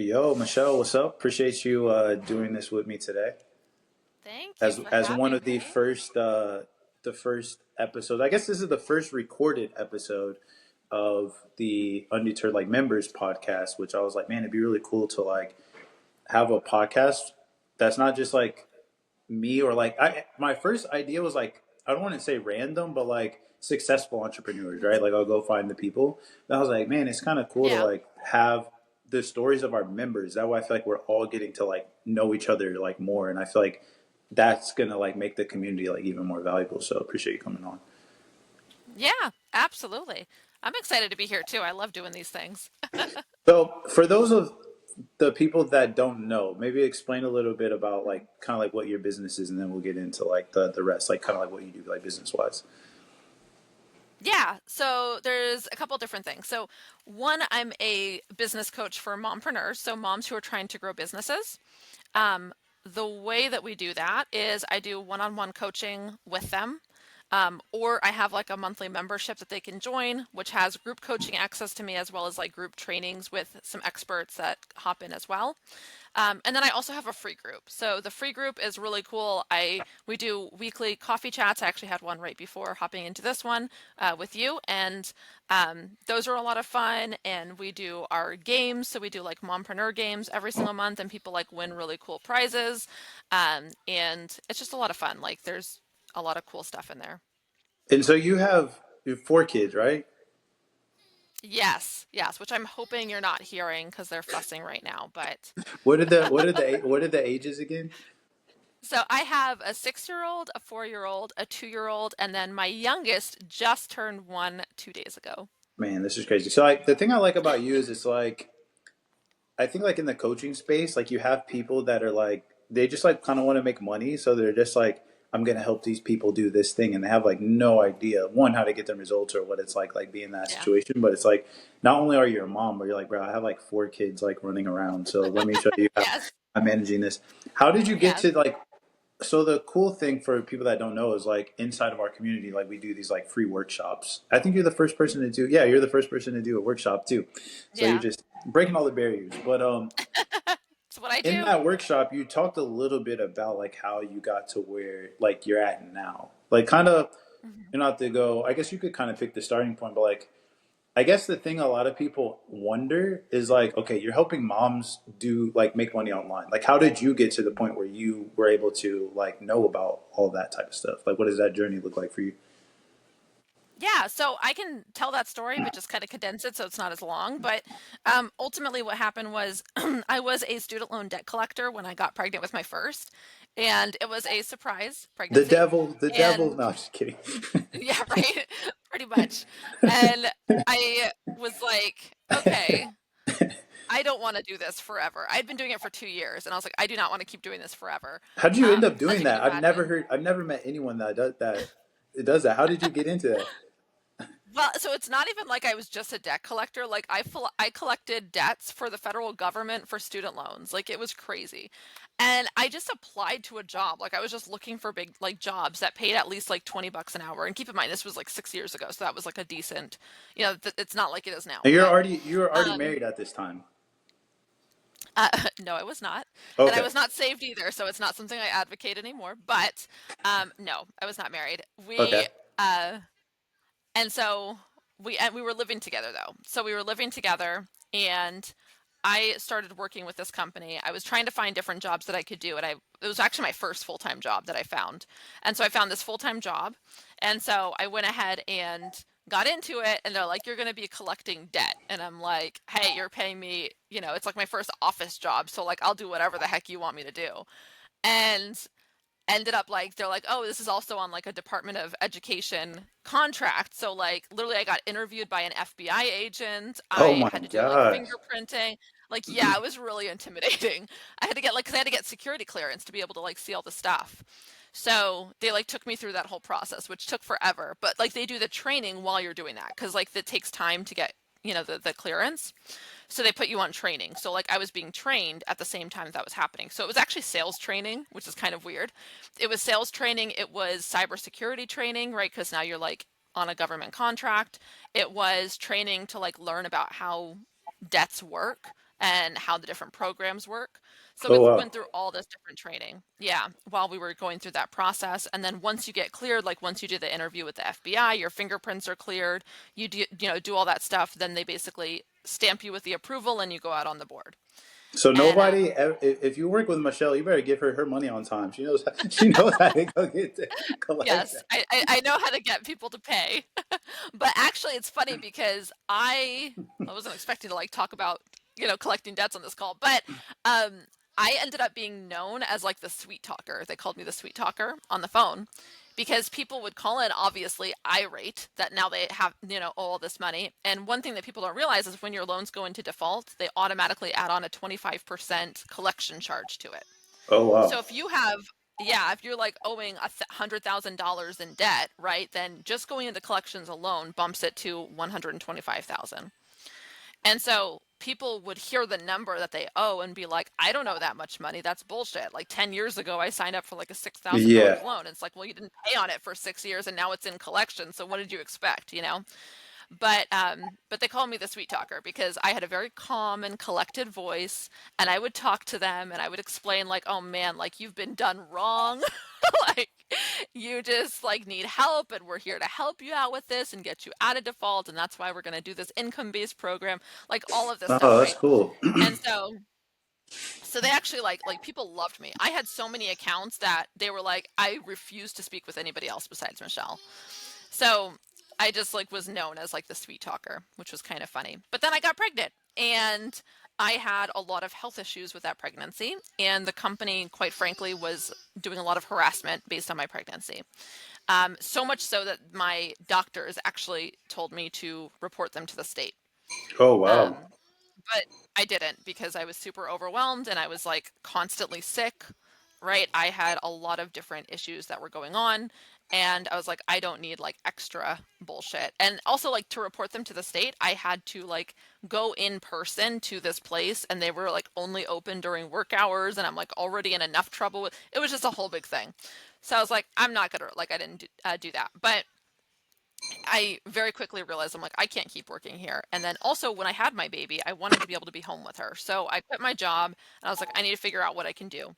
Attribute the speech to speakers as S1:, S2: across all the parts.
S1: Yo, Michelle, what's up? Appreciate you doing this with me today.
S2: Thank you for
S1: As one
S2: having
S1: of
S2: me.
S1: the first episodes. I guess this is the first recorded episode of the Undeterred members podcast, which I was like, man, it'd be really cool to have a podcast that's not just me or I my first idea was I don't want to say random, but successful entrepreneurs, right? Like I'll go find the people. And I was like, man, it's kind of cool to
S2: Yeah.
S1: have the stories of our members. That way I feel like we're all getting to know each other more, and I feel like that's gonna make the community even more valuable. So appreciate you coming on.
S2: Yeah, absolutely. I'm excited to be here too. I love doing these things.
S1: So for those of the people that don't know, maybe explain a little bit about kind of what your business is, and then we'll get into the rest, kind of what you do business wise.
S2: Yeah, so there's a couple different things. So, one, I'm a business coach for mompreneurs, so moms who are trying to grow businesses. Um, the way that we do that is I do one-on-one coaching with them. Or I have like a monthly membership that they can join, which has group coaching access to me as well as like group trainings with some experts that hop in as well. And then I also have a free group. So the free group is really cool. We do weekly coffee chats. I actually had one right before hopping into this one with you, and those are a lot of fun. And we do our games. So we do like mompreneur games every single month, and people like win really cool prizes. And it's just a lot of fun. Like there's a lot of cool stuff in there.
S1: And so you have 4 kids, right?
S2: Yes, yes, which I'm hoping you're not hearing because they're fussing right now. But
S1: What are the ages again?
S2: so I have a 6-year old, a 4-year old, a 2-year old, and then my youngest just turned one 2 days ago.
S1: Man, this is crazy. So the thing I like about you is it's I think in the coaching space, you have people that are they just kind of want to make money, so they're just I'm gonna help these people do this thing, and they have no idea one how to get them results or what it's like being in that
S2: Yeah.
S1: situation. But it's not only are you a mom, but you're bro, I have 4 kids running around, so let me show you how
S2: Yes.
S1: I'm managing this. How did you get
S2: Yes.
S1: to so the cool thing for people that don't know is inside of our community, we do these free workshops. I think you're the first person to do. Yeah, you're the first person to do a workshop too. So you're
S2: Yeah.
S1: just breaking all the barriers. But
S2: It's what I
S1: in
S2: do.
S1: that workshop, you talked a little bit about how you got to where you're at now. Kind of,
S2: Mhm.
S1: you know, not to go. I guess you could kind of pick the starting point, but I guess the thing a lot of people wonder is okay, you're helping moms do make money online. How did you get to the point where you were able to know about all that type of stuff? What does that journey look like for you?
S2: Yeah, so I can tell that story, but just kind of condense it so it's not as long. But ultimately, what happened was I was a student loan debt collector when I got pregnant with my first, and it was a surprise
S1: The
S2: pregnancy.
S1: devil, the devil.
S2: And
S1: No, I'm just kidding.
S2: yeah, right, pretty much. And I was like, okay, I don't want to do this forever. I'd been doing it for 2 years, and I was like, I do not want to keep doing this forever.
S1: How did you end up
S2: As
S1: doing
S2: you can
S1: that?
S2: imagine.
S1: I've never met anyone that does that. It does that. How did you get into that?
S2: Well, so it's not even like I was just a debt collector. Like I collected debts for the federal government for student loans. Like it was crazy. And I just applied to a job. Like I was just looking for big like jobs that paid at least like 20 bucks an hour. And keep in mind this was like 6 years ago, so that was like a decent, it's not like it is now.
S1: And
S2: But
S1: you were already
S2: um
S1: married at this time.
S2: no, I was not. And I
S1: Okay.
S2: was not saved either, so it's not something I advocate anymore. But no, I was not married.
S1: Okay.
S2: Uh And so we were living together though. So we were living together and I started working with this company. I was trying to find different jobs that I could do and it was actually my first full-time job that I found. And so I found this full-time job. And so I went ahead and got into it and they're like you're going to be collecting debt. And I'm like, "Hey, you're paying me, it's like my first office job, so like I'll do whatever the heck you want me to do." And ended up like they're like, "Oh, this is also on like a Department of Education contract." So like literally I got interviewed by an FBI agent.
S1: Oh
S2: I
S1: my
S2: had to do like
S1: gosh.
S2: fingerprinting. Like yeah, it was really intimidating. I had to get like cuz I had to get security clearance to be able to like see all the stuff. So they like took me through that whole process, which took forever. But like they do the training while you're doing that cuz like it takes time to get, the clearance. So they put you on training. So like I was being trained at the same time that was happening. So it was actually sales training, which is kind of weird. It was sales training, it was cybersecurity training, right? Because now you're like on a government contract. It was training to like learn about how debts work and how the different programs work. So we
S1: Oh wow.
S2: went through all this different training. Yeah, while we were going through that process. And then once you get cleared, like once you do the interview with the FBI, your fingerprints are cleared, do all that stuff, then they basically stamp you with the approval and you go out on the board.
S1: So
S2: And
S1: nobody, if you work with Michelle, you better give her money on time. She knows how to go collect
S2: yes,
S1: that.
S2: I know how to get people to pay. But actually it's funny because I wasn't expecting to like talk about, collecting debts on this call, but um I ended up being known as like the sweet talker. They called me the sweet talker on the phone because people would call in obviously irate that now they have, all this money. And one thing that people don't realize is when your loans go into default, they automatically add on a 25% collection charge to it.
S1: Oh
S2: So
S1: wow.
S2: if you have, yeah, if you're like owing $100,000 in debt, right, then just going into collections alone bumps it to 125,000. And so people would hear the number that they owe and be like, I don't owe that much money. That's bullshit. Like 10 years ago, I signed up for like a
S1: Yeah.
S2: $6,000 loan. It's like, well, you didn't pay on it for 6 years and now it's in collection. So what did you expect? But they called me the sweet talker because I had a very calm and collected voice, and I would talk to them and I would explain like, oh man, like you've been done wrong. Like you just like need help and we're here to help you out with this and get you out of default, and that's why we're going to do this income-based program, like all of this stuff,
S1: Oh, that's
S2: right?
S1: cool.
S2: And so they actually like people loved me. I had so many accounts that they were like, I refuse to speak with anybody else besides Michelle. So I just like was known as like the sweet talker, which was kind of funny. But then I got pregnant and I had a lot of health issues with that pregnancy, and the company, quite frankly, was doing a lot of harassment based on my pregnancy. So much so that my doctors actually told me to report them to the state.
S1: Oh wow.
S2: Um, but I didn't because I was super overwhelmed and I was like constantly sick, right? I had a lot of different issues that were going on, and I was like, I don't need like extra bullshit. And also like to report them to the state, I had to like go in person to this place and they were like only open during work hours and I'm like already in enough trouble with it. Was just a whole big thing. So I was like, I'm not gonna like I didn't do that. But I very quickly realized I'm like, I can't keep working here. And then also when I had my baby, I wanted to be able to be home with her. So I quit my job and I was like, I need to figure out what I can do.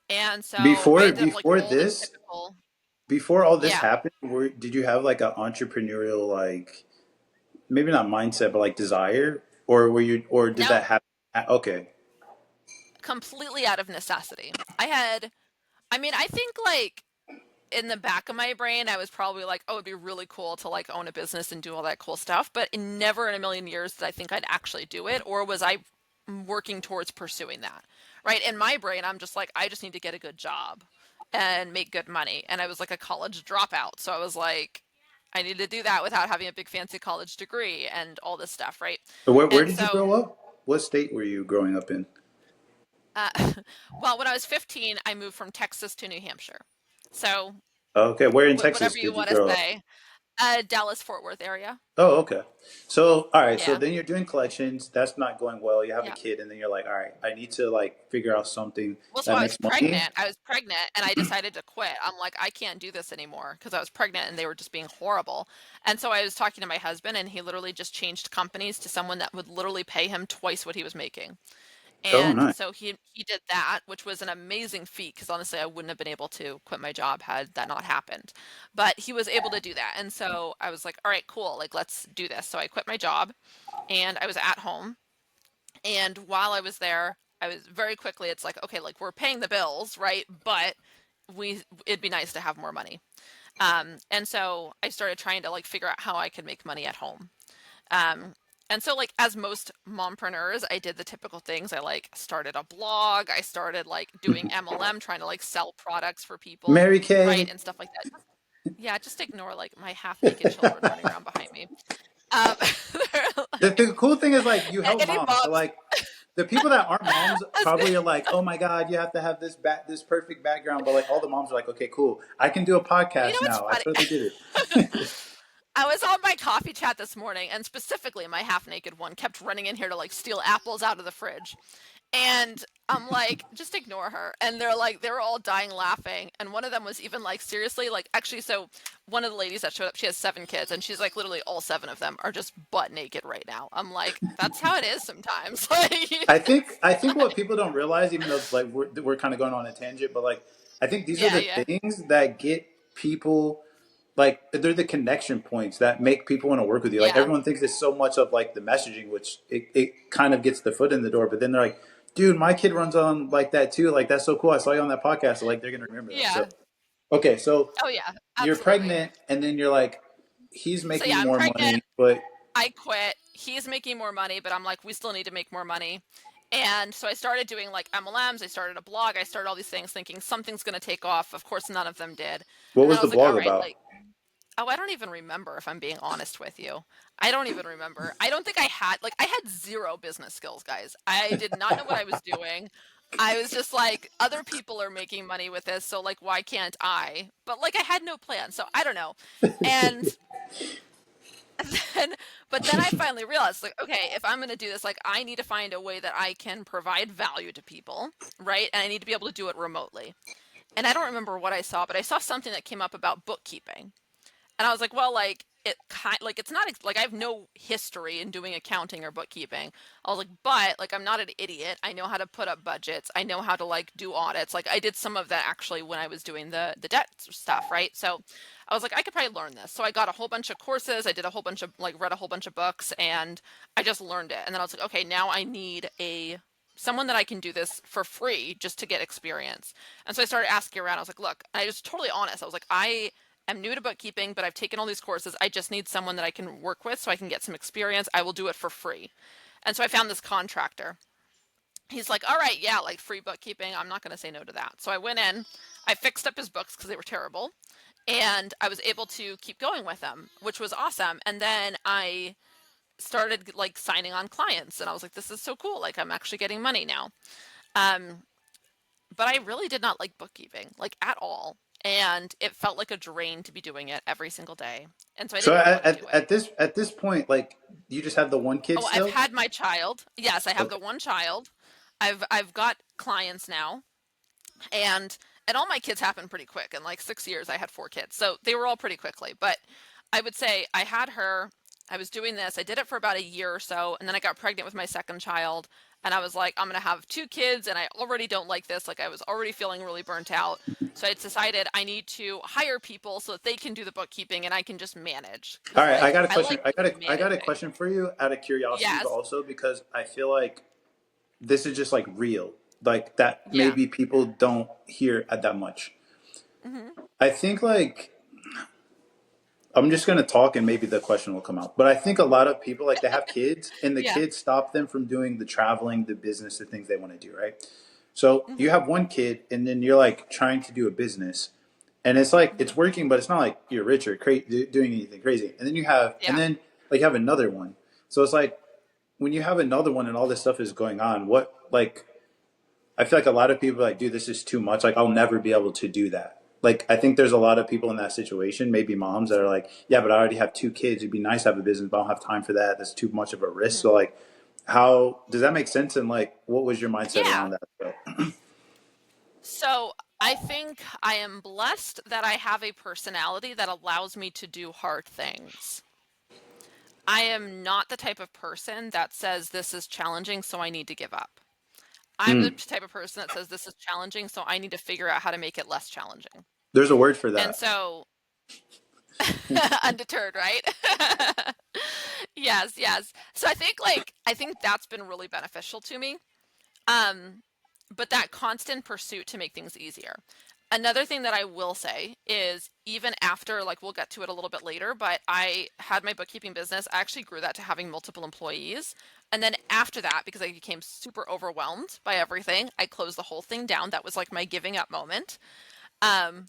S2: And so I
S1: Before
S2: ended up like
S1: before
S2: all the
S1: this,
S2: typical,
S1: before all this
S2: yeah.
S1: happened, did you have like an entrepreneurial like maybe not mindset but like desire, or were you, or did
S2: No,
S1: that happen? Okay.
S2: completely out of necessity. I mean, I think like in the back of my brain, I was probably like, oh, it'd be really cool to like own a business and do all that cool stuff. But never in a million years did I think I'd actually do it, or was I working towards pursuing that. Right? In my brain, I'm just like, I just need to get a good job and make good money. And I was like a college dropout. So I was like, I need to do that without having a big fancy college degree and all this stuff, right?
S1: So where
S2: And
S1: did you
S2: so,
S1: grow up? What state were you growing up in?
S2: uh, well, when I was 15, I moved from Texas to New Hampshire. So,
S1: Okay, where in Texas
S2: whatever you
S1: did you
S2: want to
S1: grow up?
S2: say, Dallas Fort Worth area.
S1: Oh, okay. So, all right. So
S2: Yeah.
S1: then you're doing collections. That's not going well. You have a
S2: Yeah.
S1: kid, and then you're like, all right, I need to like figure out something
S2: Well, so
S1: that
S2: I was
S1: makes money.
S2: pregnant. I was pregnant and I decided to quit. I'm like, I can't do this anymore because I was pregnant and they were just being horrible. And so I was talking to my husband and he literally just changed companies to someone that would literally pay him twice what he was making.
S1: Oh,
S2: And
S1: nice.
S2: so he did that, which was an amazing feat because honestly, I wouldn't have been able to quit my job had that not happened. But he was able to do that. And so I was like, all right, cool. Like, let's do this. So I quit my job and I was at home. And while I was there, I was very quickly, it's like, okay, like we're paying the bills, right? But it'd be nice to have more money. And so I started trying to like figure out how I could make money at home. Um, and so like as most mompreneurs, I did the typical things. I like started a blog. I started like doing MLM, trying to like sell products for people,
S1: Mary
S2: right?
S1: Kay.
S2: And stuff like that. Yeah, just ignore like my half naked children running around behind me. Um, they're
S1: The
S2: like,
S1: cool thing is like you help
S2: any
S1: moms. So
S2: moms?
S1: like the people that aren't moms
S2: I was
S1: probably are like, oh my god, you have to have this perfect background. But like all the moms are like, okay, cool, I can do a
S2: You know
S1: podcast
S2: what's
S1: now. I totally
S2: funny?
S1: did it.
S2: I was on my coffee chat this morning, and specifically my half naked one kept running in here to like steal apples out of the fridge. And I'm like, just ignore her. And they're like, they were all dying laughing. And one of them was even like, seriously, like, actually, so one of the ladies that showed up, she has 7 kids, and she's like, literally, all 7 of them are just butt naked right now. I'm like, that's how it is sometimes. Like,
S1: I think what people don't realize, even though like we're kind of going on a tangent, but like I think these are
S2: yeah,
S1: the
S2: yeah,
S1: things that get people, like they're the connection points that make people want to work with you. Like
S2: yeah,
S1: everyone thinks it's so much of like the messaging, which it kind of gets the foot in the door, but then they're like, dude, my kid runs on like that too. Like that's so cool. I saw you on that podcast. So like they're gonna remember that. So
S2: yeah.
S1: okay, so
S2: Oh, yeah,
S1: you're
S2: absolutely.
S1: pregnant, and then you're like, he's
S2: So, yeah,
S1: making
S2: I'm
S1: more
S2: pregnant.
S1: money, but
S2: I quit. He's making more money, but I'm like, we still need to make more money. And so I started doing like MLMs. I started a blog. I started all these things thinking something's going to take off. Of course, none of them did.
S1: what
S2: And then
S1: was
S2: I
S1: the
S2: was like, all
S1: blog
S2: right,
S1: about?
S2: like, oh, I don't even remember if I'm being honest with you. I don't even remember. I don't think I had zero business skills, guys. I did not know what I was doing. I was just like, other people are making money with this, so like, why can't I? But like, I had no plan, so I don't know. And then, but then I finally realized, like, okay, if I'm going to do this, like, I need to find a way that I can provide value to people, right? And I need to be able to do it remotely. And I don't remember what I saw, but I saw something that came up about bookkeeping. And I was like, well, like like it's not like I have no history in doing accounting or bookkeeping. I was like, but like I'm not an idiot. I know how to put up budgets. I know how to like do audits. Like I did some of that actually when I was doing the debt stuff, right? So I was like, I could probably learn this. So I got a whole bunch of courses. I did a whole bunch of like read a whole bunch of books, and I just learned it. And then I was like, okay, now I need a someone that I can do this for free just to get experience. And so I started asking around. I was like, look, I was totally honest. I was like, I'm new to bookkeeping, but I've taken all these courses. I just need someone that I can work with so I can get some experience. I will do it for free. And so I found this contractor. He's like, all right, yeah, like free bookkeeping. I'm not going to say no to that. So I went in, I fixed up his books because they were terrible, and I was able to keep going with them, which was awesome. And then I started like signing on clients, and I was like, this is so cool. Like I'm actually getting money now. Um, but I really did not like bookkeeping, like at all. And it felt like a drain to be doing it every single day. And so I
S1: So
S2: didn't really want to do it.
S1: at this point, like you just have the one kid
S2: Oh, I've
S1: still?
S2: had my child. Yes, I have the
S1: Okay.
S2: one child. I've got clients now, and all my kids happened pretty quick. In like 6 years, I had 4 kids, so they were all pretty quickly. But I would say I had her. I was doing this. I did it for about a year or so, and then I got pregnant with my second child. And I was like, I'm gonna have 2 kids, and I already don't like this. Like I was already feeling really burnt out. So I decided I need to hire people so that they can do the bookkeeping and I can just manage.
S1: All
S2: Because
S1: right, I
S2: like
S1: got a
S2: I
S1: question.
S2: like just
S1: I got a
S2: managing.
S1: question for you out of curiosity, but
S2: Yes.
S1: also because I feel like this is just like real, like that
S2: Yeah.
S1: maybe people don't hear at that much.
S2: Hmm.
S1: I think like I'm just gonna talk and maybe the question will come out. But I think a lot of people like they have kids and the
S2: Yeah.
S1: kids stop them from doing the traveling, the business, the things they want to do, right? So you
S2: Hmm.
S1: have one kid and then you're like trying to do a business and it's like
S2: Hmm.
S1: it's working, but it's not like you're rich or doing anything crazy. And then
S2: Yeah.
S1: like you have another one. So it's like when you have another one and all this stuff is going on, what like I feel like a lot of people are like, dude, this is too much. Like, I'll never be able to do that. Like, I think there's a lot of people in that situation, maybe moms that are like, yeah, but I already have 2 kids. It'd be nice to have a business, but I don't have time for that. That's too much of a risk.
S2: Hmm.
S1: So, like, how does that make sense? And like, what was your mindset around
S2: Yeah.
S1: that? So,
S2: So I think I am blessed that I have a personality that allows me to do hard things. I am not the type of person that says this is challenging, so I need to give up. I'm the
S1: mm,
S2: type of person that says this is challenging, so I need to figure out how to make it less challenging.
S1: there's a word for
S2: And
S1: that.
S2: so, undeterred, right? Yes, yes. So I think that's been really beneficial to me. Um, but that constant pursuit to make things easier. Another thing that I will say is even after, like, we'll get to it a little bit later, but I had my bookkeeping business. I actually grew that to having multiple employees. And then after that, because I became super overwhelmed by everything, I closed the whole thing down. That was like my giving up moment. Um,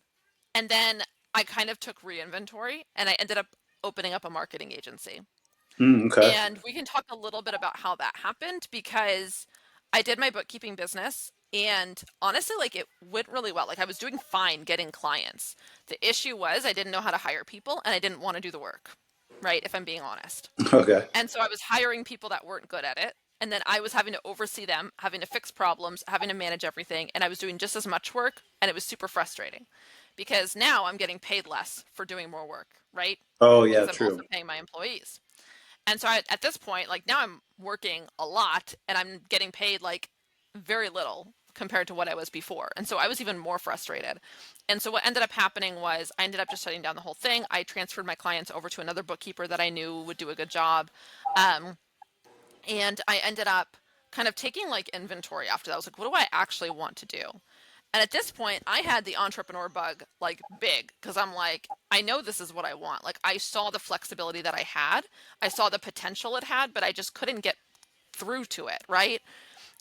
S2: and then I kind of took reinventory and I ended up opening up a marketing agency.
S1: Okay.
S2: And we can talk a little bit about how that happened because I did my bookkeeping business and honestly, like it went really well. Like I was doing fine getting clients. The issue was I didn't know how to hire people and I didn't want to do the work, right? If I'm being honest.
S1: Okay.
S2: And so I was hiring people that weren't good at it. and then I was having to oversee them, having to fix problems, having to manage everything, and I was doing just as much work, and it was super frustrating because now I'm getting paid less for doing more work, right?
S1: Oh yeah,
S2: Because I'm also
S1: true.
S2: paying my employees. And so at this point, like now I'm working a lot and I'm getting paid like very little compared to what I was before. And so I was even more frustrated. And so what ended up happening was I ended up just shutting down the whole thing. I transferred my clients over to another bookkeeper that I knew would do a good job. Um, and I ended up kind of taking like inventory after that. I was like, what do I actually want to do? And at this point, I had the entrepreneur bug like big because I'm like, I know this is what I want. Like, I saw the flexibility that I had, I saw the potential it had, but I just couldn't get through to it, right?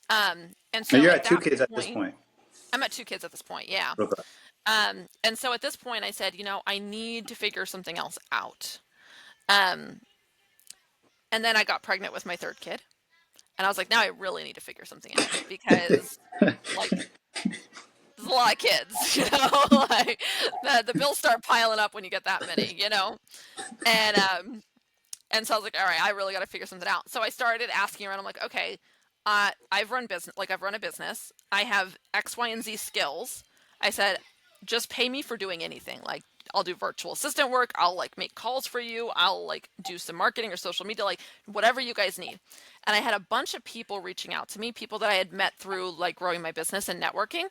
S2: And
S1: And
S2: so
S1: you're
S2: at
S1: at two
S2: that
S1: kids at this
S2: point,
S1: point.
S2: I'm at two kids at this point, yeah.
S1: Okay.
S2: And so at this point, I said, I need to figure something else out. Um, and then I got pregnant with my third kid, and I was like, now I really need to figure something out because, like, there's a lot of kids, like the bills start piling up when you get that many. And and so I was like, all right, I really got to figure something out. So I started asking around. I'm like, okay, I've run a business. I have X, Y, and Z skills. I said, just pay me for doing anything. Like, I'll do virtual assistant work. I'll like make calls for you. I'll like do some marketing or social media, like whatever you guys need. And I had a bunch of people reaching out to me, people that I had met through like growing my business and networking,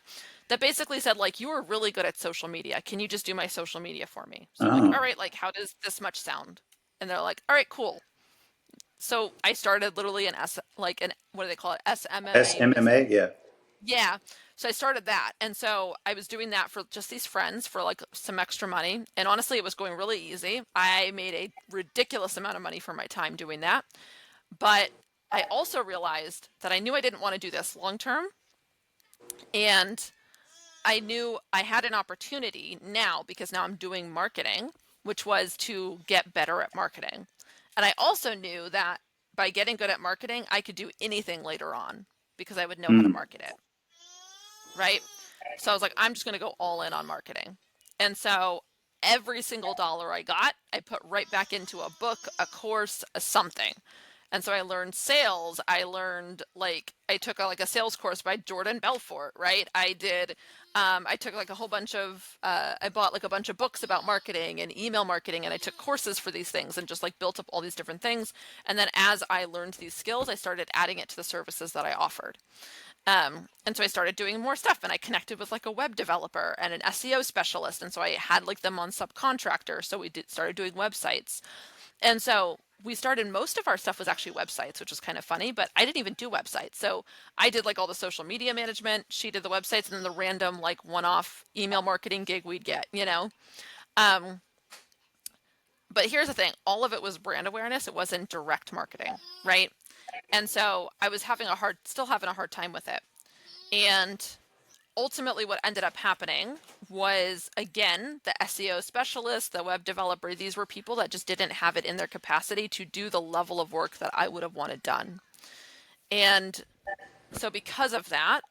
S2: that basically said like, you are really good at social media. Can you just do my social media for me? So I'm like, all
S1: Oh.
S2: right, like how does this much sound? And they're like, all right, cool. So I started literally an what do they call it? SMMA business.
S1: SMMA, yeah.
S2: Yeah. So I started that. And so I was doing that for just these friends for like some extra money. And honestly, it was going really easy. I made a ridiculous amount of money for my time doing that. But I also realized that I knew I didn't want to do this long term. And I knew I had an opportunity now because now I'm doing marketing, which was to get better at marketing. And I also knew that by getting good at marketing, I could do anything later on because I would know how to
S1: Mm.
S2: market it, right? So I was like, I'm just going to go all in on marketing. And so every single dollar I got, I put right back into a book, a course, a something. And so I learned sales. I learned like I took like a sales course by Jordan Belfort, right? I took like a whole bunch of I bought like a bunch of books about marketing and email marketing, and I took courses for these things and just like built up all these different things. And then as I learned these skills, I started adding it to the services that I offered. And so I started doing more stuff, and I connected with like a web developer and an SEO specialist. And so I had like them on subcontractor. So started doing websites. And so we started, most of our stuff was actually websites, which was kind of funny, but I didn't even do websites. So I did like all the social media management. She did the websites, and then the random like one-off email marketing gig we'd get. Um, but here's the thing, all of it was brand awareness. It wasn't direct marketing, right? And so I was still having a hard time with it. And ultimately what ended up happening was, again, the SEO specialist, the web developer, these were people that just didn't have it in their capacity to do the level of work that I would have wanted done. And so because of that,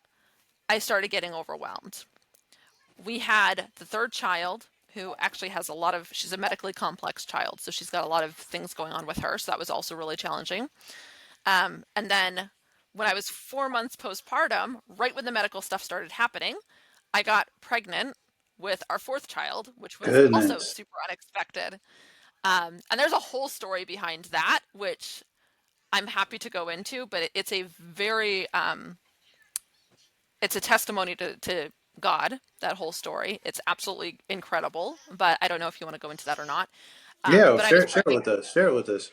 S2: I started getting overwhelmed. We had the third child, who actually she's a medically complex child, so she's got a lot of things going on with her, so that was also really challenging. And then when I was 4 months postpartum, right when the medical stuff started happening, I got pregnant with our fourth child, which was also
S1: Goodness.
S2: super unexpected. And there's a whole story behind that, which I'm happy to go into, but it's a it's a testimony to God, that whole story. It's absolutely incredible, but I don't know if you want to go into that or not.
S1: Yeah,
S2: But I was
S1: share it
S2: pregnant.
S1: with us. Share it with us.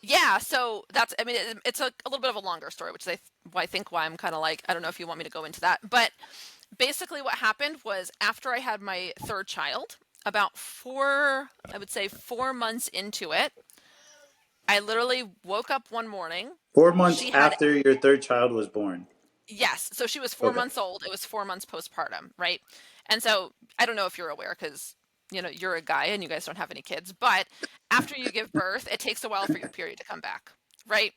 S2: Yeah, so I mean, it's a little bit of a longer story, which is I think why I'm kind of like, I don't know if you want me to go into that. But basically, what happened was after I had my third child, about I would say 4 months into it, I literally woke up one morning.
S1: 4 months
S2: She had,
S1: after your third child was born.
S2: yes, so she was four
S1: Okay.
S2: months old. It was 4 months postpartum, right? And so I don't know if you're aware because you're a guy and you guys don't have any kids, but after you give birth, it takes a while for your period to come back, right?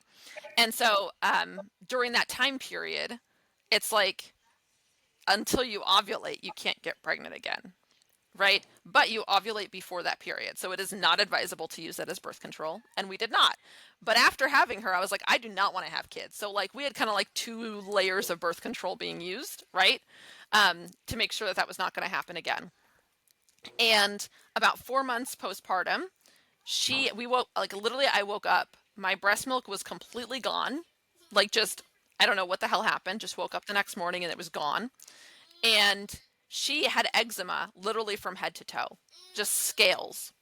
S2: And so during that time period, it's like until you ovulate, you can't get pregnant again. right? But you ovulate before that period. So it is not advisable to use that as birth control. And we did not. But after having her, I was like, I do not want to have kids. So like we had kind of like two layers of birth control being used, right? To make sure that that was not going to happen again. And about 4 months postpartum, we woke, like literally, I woke up. My breast milk was completely gone. Like just, I don't know what the hell happened. Just woke up the next morning and it was gone. And she had eczema literally from head to toe, just scales,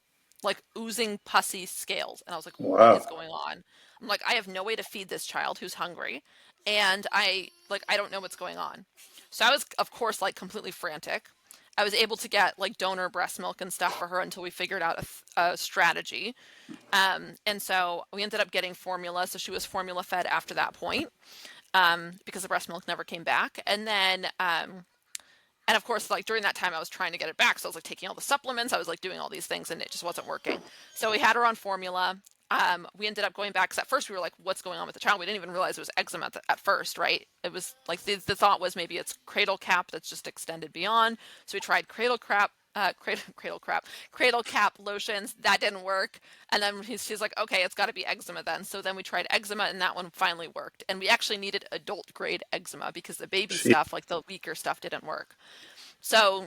S2: like oozing pussy scales. And I was like, what is
S1: Wow.
S2: going on? I'm like, I have no way to feed this child who's hungry. And I don't know what's going on. So I was, of course, like completely frantic. I was able to get like donor breast milk and stuff for her until we figured out a strategy. And so we ended up getting formula. So she was formula fed after that point, because the breast milk never came back. And of course, like during that time, I was trying to get it back. So I was like taking all the supplements. I was like doing all these things and it just wasn't working. So we had her on formula. We ended up going back because at first we were like, what's going on with the child? We didn't even realize it was eczema at first, right? It was like the thought was maybe it's cradle cap that's just extended beyond. So we tried cradle cap lotions. That didn't work. And then she's like, okay, it's got to be eczema then. So then we tried eczema and that one finally worked. And we actually needed adult grade eczema because the baby
S1: She,
S2: stuff, like the weaker stuff, didn't work. So,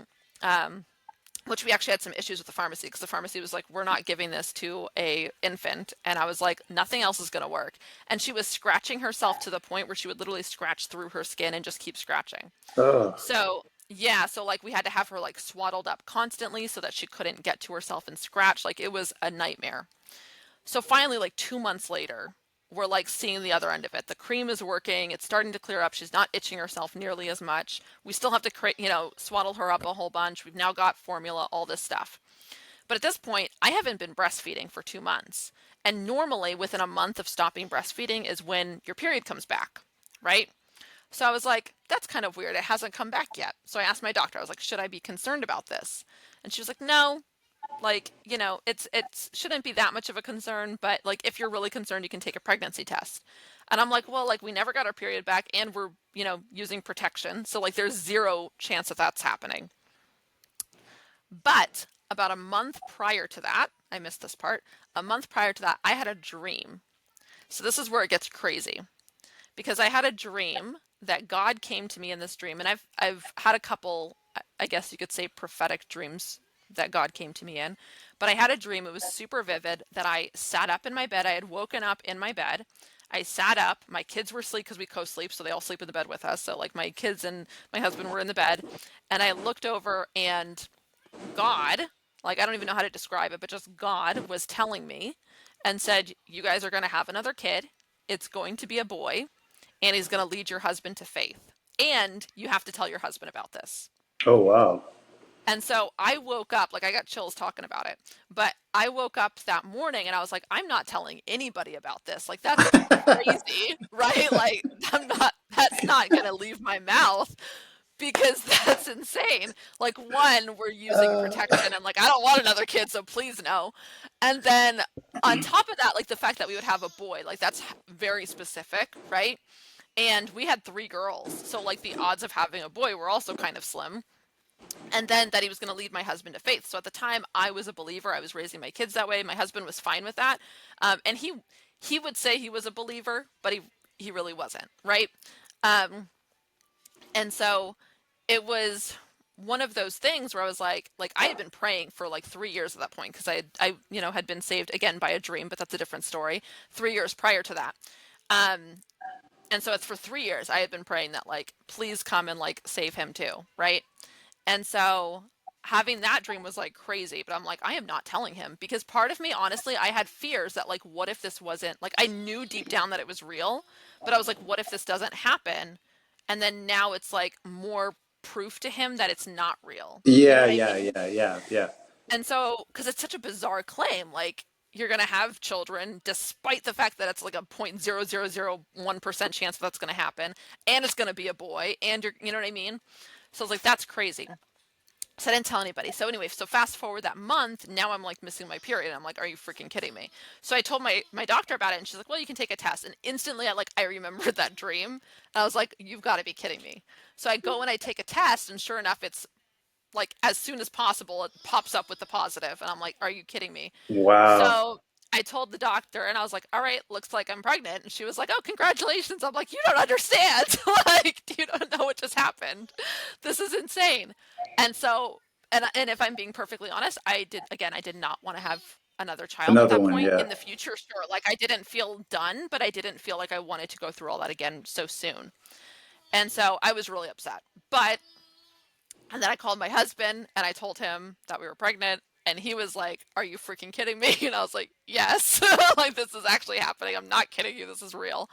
S2: which we actually had some issues with the pharmacy because the pharmacy was like, we're not giving this to a infant. And I was like, nothing else is going to work. And she was scratching herself to the point where she would literally scratch through her skin and just keep scratching.
S1: oh,
S2: So yeah, so like we had to have her like swaddled up constantly so that she couldn't get to herself and scratch. Like it was a nightmare. So finally, like 2 months later, we're like seeing the other end of it. The cream is working. It's starting to clear up. She's not itching herself nearly as much. We still have to swaddle her up a whole bunch. We've now got formula, all this stuff. But at this point, I haven't been breastfeeding for 2 months. And normally, within a month of stopping breastfeeding is when your period comes back, right? So I was like, that's kind of weird. It hasn't come back yet. So I asked my doctor, I was like, should I be concerned about this? And she was like, no, like, it's shouldn't be that much of a concern, but like if you're really concerned, you can take a pregnancy test. And I'm like, well, like we never got our period back and we're, using protection. So like there's zero chance that that's happening. But about a month prior to that, I missed this part. A month prior to that, I had a dream. So this is where it gets crazy because I had a dream that God came to me in this dream, and I've had a couple, I guess you could say, prophetic dreams that God came to me in. But I had a dream, it was super vivid, that I sat up in my bed. I had woken up in my bed. I sat up. My kids were asleep because we co-sleep, so they all sleep in the bed with us. So like my kids and my husband were in the bed, and I looked over and God, like I don't even know how to describe it, but just God was telling me and said, "You guys are going to have another kid. It's going to be a boy, and he's going to lead your husband to faith. And you have to tell your husband about this."
S1: oh, wow.
S2: And so I woke up, like I got chills talking about it, but I woke up that morning and I was like, I'm not telling anybody about this. Like that's crazy, right? Like that's not going to leave my mouth because that's insane. Like one, we're using
S1: Uh,
S2: protection and like I don't want another kid, so please no. And then on top of that, like the fact that we would have a boy, like that's very specific, right? And we had three girls, so like the odds of having a boy were also kind of slim. And then that he was going to lead my husband to faith. So at the time, I was a believer. I was raising my kids that way. My husband was fine with that, and he would say he was a believer, but he really wasn't, right? Um, and so it was one of those things where I was like I had been praying for like 3 years at that point because I had been saved again by a dream, but that's a different story. 3 years prior to that, um, and so it's for 3 years I had been praying that like please come and like save him too, right? And so having that dream was like crazy, but I'm like, I am not telling him because part of me, honestly, I had fears that like, what if this wasn't like, I knew deep down that it was real, but I was like, what if this doesn't happen? And then now it's like more proof to him that it's not real. You know
S1: yeah,
S2: what I
S1: yeah,
S2: mean?
S1: yeah, yeah, yeah.
S2: And so, because it's such a bizarre claim, like, you're going to have children despite the fact that it's like a 0.0001% chance that's going to happen and it's going to be a boy and you know what I mean? So I was like, that's crazy. So I didn't tell anybody. So anyway, so fast forward that month, now I'm like missing my period. I'm like, are you freaking kidding me? So I told my doctor about it and she's like, well, you can take a test. And instantly I remembered that dream. And I was like, you've got to be kidding me. So I go and I take a test and sure enough, it's like as soon as possible, it pops up with the positive. And I'm like, are you kidding me?
S1: Wow.
S2: So I told the doctor and I was like, all right, looks like I'm pregnant. And she was like, oh, congratulations. I'm like, you don't understand. Like, you don't know what just happened. This is insane. And so, and if I'm being perfectly honest, I did not want to have another child at
S1: Another
S2: that
S1: one,
S2: point
S1: yeah.
S2: in the future. Sure. Like I didn't feel done, but I didn't feel like I wanted to go through all that again so soon. And so I was really upset. But and then I called my husband and I told him that we were pregnant. And he was like, are you freaking kidding me? And I was like, yes, like this is actually happening. I'm not kidding you. This is real.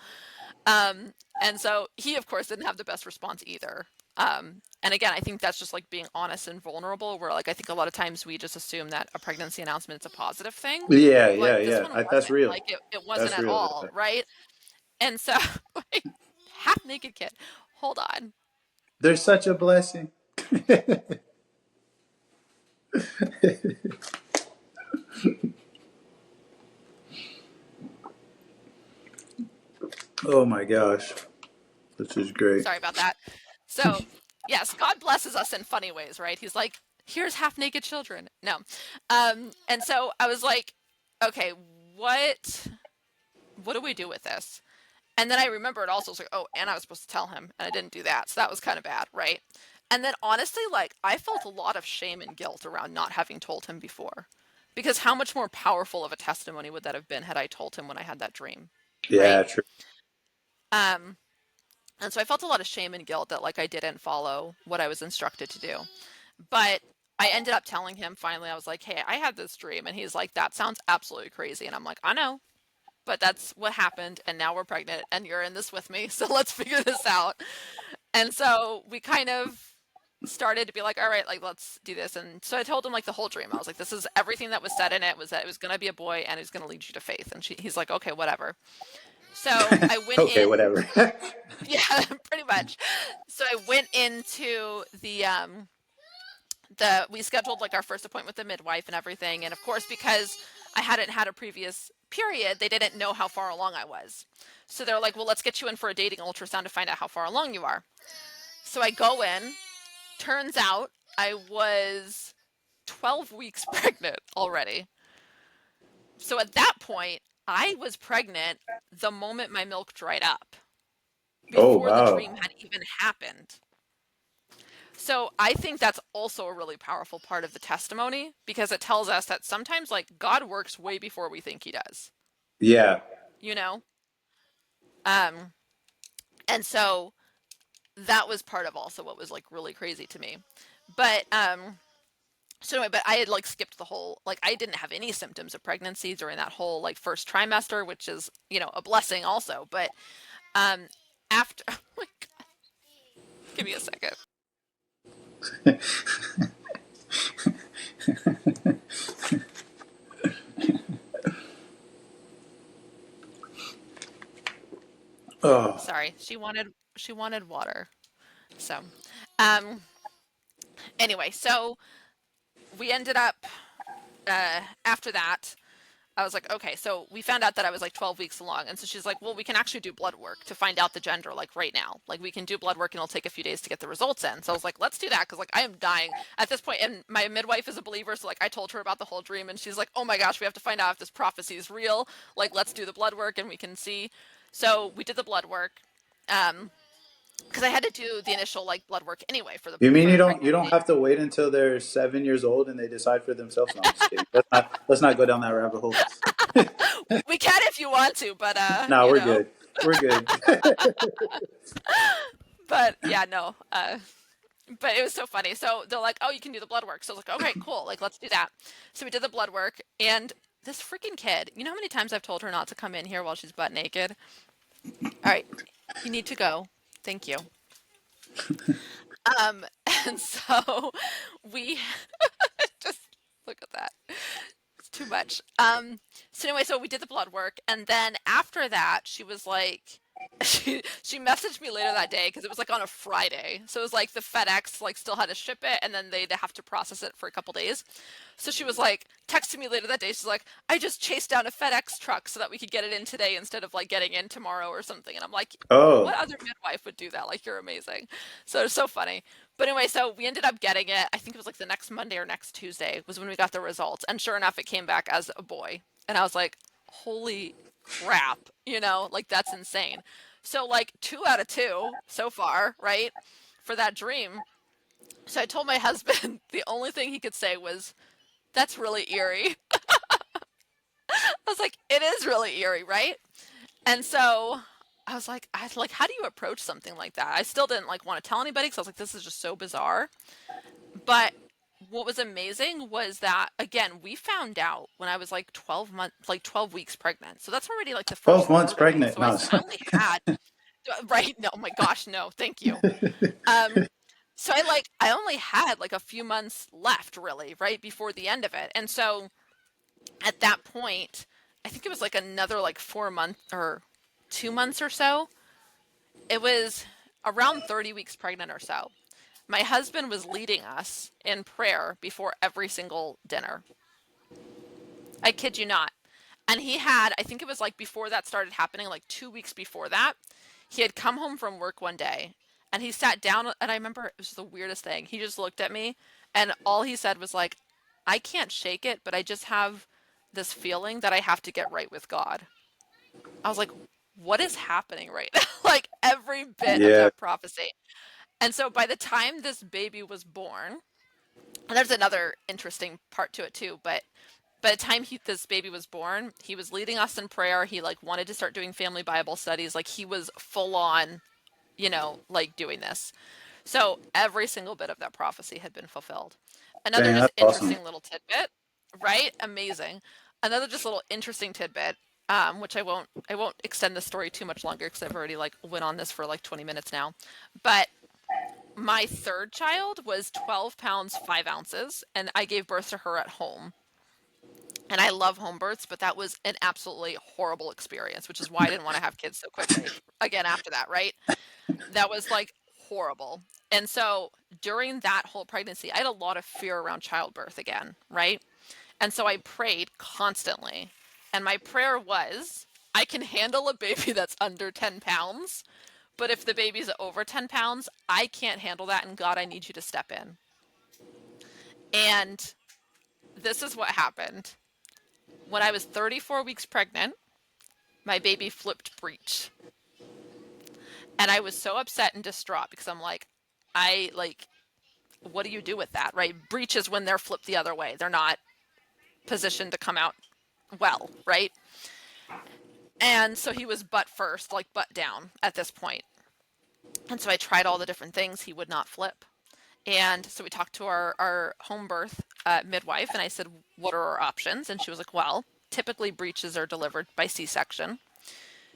S2: And so he, of course, didn't have the best response either. And again, I think that's just like being honest and vulnerable, where like I think a lot of times we just assume that a pregnancy announcement is a positive thing.
S1: Yeah,
S2: But
S1: yeah,
S2: this
S1: yeah.
S2: one
S1: That's
S2: wasn't.
S1: real.
S2: Like it wasn't
S1: That's
S2: at
S1: real.
S2: all, right? And so, like, half naked kid. Hold on.
S1: They're such a blessing. Oh my gosh. This is great.
S2: Sorry about that. So, yes, God blesses us in funny ways, right? He's like, here's half naked children. No. And so I was like, okay, what do we do with this? And then I remembered also, was like, oh, and I was supposed to tell him, and I didn't do that. So that was kind of bad, right? And then honestly, like, I felt a lot of shame and guilt around not having told him before. Because how much more powerful of a testimony would that have been had I told him when I had that dream, right?
S1: Yeah, true.
S2: Um, and so I felt a lot of shame and guilt that like I didn't follow what I was instructed to do. But I ended up telling him finally, I was like, hey, I had this dream. And he's like, that sounds absolutely crazy. And I'm like, I know, but that's what happened. And now we're pregnant and you're in this with me. So let's figure this out. And so we kind of started to be like, all right, like let's do this. And so I told him like the whole dream. I was like, this is everything that was said in it was that it was going to be a boy and it was going to lead you to faith. And he's like, okay, whatever. So I went
S1: Okay,
S2: in,
S1: whatever.
S2: yeah, pretty much. So I went into the we scheduled like our first appointment with the midwife and everything. And of course, because I hadn't had a previous period, they didn't know how far along I was. So they're like, well, let's get you in for a dating ultrasound to find out how far along you are. So I go in. Turns out I was 12 weeks pregnant already. So at that point, I was pregnant the moment my milk dried up,
S1: Oh
S2: before the
S1: wow.
S2: dream had even happened. So I think that's also a really powerful part of the testimony, because it tells us that sometimes like God works way before we think he does,
S1: Yeah.
S2: you know? Um and so that was part of also what was like really crazy to me. But so anyway, but I had like skipped the whole, like I didn't have any symptoms of pregnancy during that whole like first trimester, which is, a blessing also. But um after oh my God, give me a second.
S1: Oh.
S2: Sorry. She wanted water. So um anyway, so we ended up after that I was like, okay, so we found out that I was like 12 weeks along. And so she's like, well, we can actually do blood work to find out the gender, like right now. Like we can do blood work and it'll take a few days to get the results in. So I was like, let's do that. Cause like I am dying at this point. And my midwife is a believer. So like I told her about the whole dream and she's like, oh my gosh, we have to find out if this prophecy is real. Like, let's do the blood work and we can see. So we did the blood work. Because I had to do the initial like blood work anyway for the
S1: You mean
S2: for
S1: you
S2: the
S1: don't
S2: pregnancy.
S1: have to wait until they're 7 years old and they decide for themselves? No, I'm just kidding. Let's not go down that rabbit hole.
S2: We can if you want to, but
S1: No, we're good. We're good.
S2: but yeah, no. But it was so funny. So they're like, "Oh, you can do the blood work." So I was like, "Okay, cool. Like, let's do that." So we did the blood work, and this freaking kid. You know how many times I've told her not to come in here while she's butt naked? All right, you need to go. Thank you. Um, and so we just look at that. It's too much. So anyway, so we did the blood work, and then after that, she was like, she messaged me later that day because it was like on a Friday. So it was like the FedEx like still had to ship it and then they'd have to process it for a couple days. So she was like texting me later that day. She's like, I just chased down a FedEx truck so that we could get it in today instead of like getting in tomorrow or something. And I'm like,
S1: Oh,
S2: what other midwife would do that? Like, you're amazing. So it's so funny. But anyway, so we ended up getting it. I think it was like the next Monday or next Tuesday was when we got the results. And sure enough, it came back as a boy. And I was like, holy crap, like that's insane. So like 2 out of 2 so far, right? For that dream. So I told my husband the only thing he could say was, that's really eerie. I was like, it is really eerie, right? And so I was like, how do you approach something like that? I still didn't like want to tell anybody because I was like, this is just so bizarre. But what was amazing was that again, we found out when I was like 12 months, like 12 weeks pregnant. So that's already like the
S1: 12
S2: first
S1: months
S2: third of it.
S1: pregnant.
S2: So I,
S1: No.
S2: s- I only had right. No, oh my gosh, no, thank you. Um, so I only had like a few months left really, right before the end of it. And so at that point, I think it was like another like 4 months or 2 months or so. It was around 30 weeks pregnant or so. My husband was leading us in prayer before every single dinner. I kid you not. And he had, I think it was like before that started happening, like 2 weeks before that, he had come home from work one day and he sat down. And I remember it was the weirdest thing. He just looked at me and all he said was like, I can't shake it, but I just have this feeling that I have to get right with God. I was like, what is happening right now? Like every bit of
S1: Yeah.
S2: that prophecy. And so by the time this baby was born, and there's another interesting part to it too, but by the time this baby was born, he was leading us in prayer. He like wanted to start doing family Bible studies. Like he was full on, like doing this. So every single bit of that prophecy had been fulfilled. Another
S1: Dang,
S2: just
S1: that's awesome.
S2: interesting little tidbit, right? Amazing. Another just little interesting tidbit, which I won't extend the story too much longer because I've already like went on this for like 20 minutes now. But my third child was 12 pounds 5 ounces, and I gave birth to her at home. And I love home births, but that was an absolutely horrible experience, which is why I didn't want to have kids so quickly. Again, after that, right? That was like horrible. And so during that whole pregnancy, I had a lot of fear around childbirth again, right? And so I prayed constantly. And my prayer was, I can handle a baby that's under 10 pounds, but if the baby's over 10 pounds, I can't handle that. And God, I need you to step in. And this is what happened. When I was 34 weeks pregnant, my baby flipped breech. And I was so upset and distraught because I'm like, I like, what do you do with that, right? Breech is when they're flipped the other way. They're not positioned to come out well, right? And so he was butt first, like butt down at this point. And so I tried all the different things. He would not flip. And so we talked to our home birth midwife, and I said, what are our options? And she was like, well, typically breeches are delivered by C-section.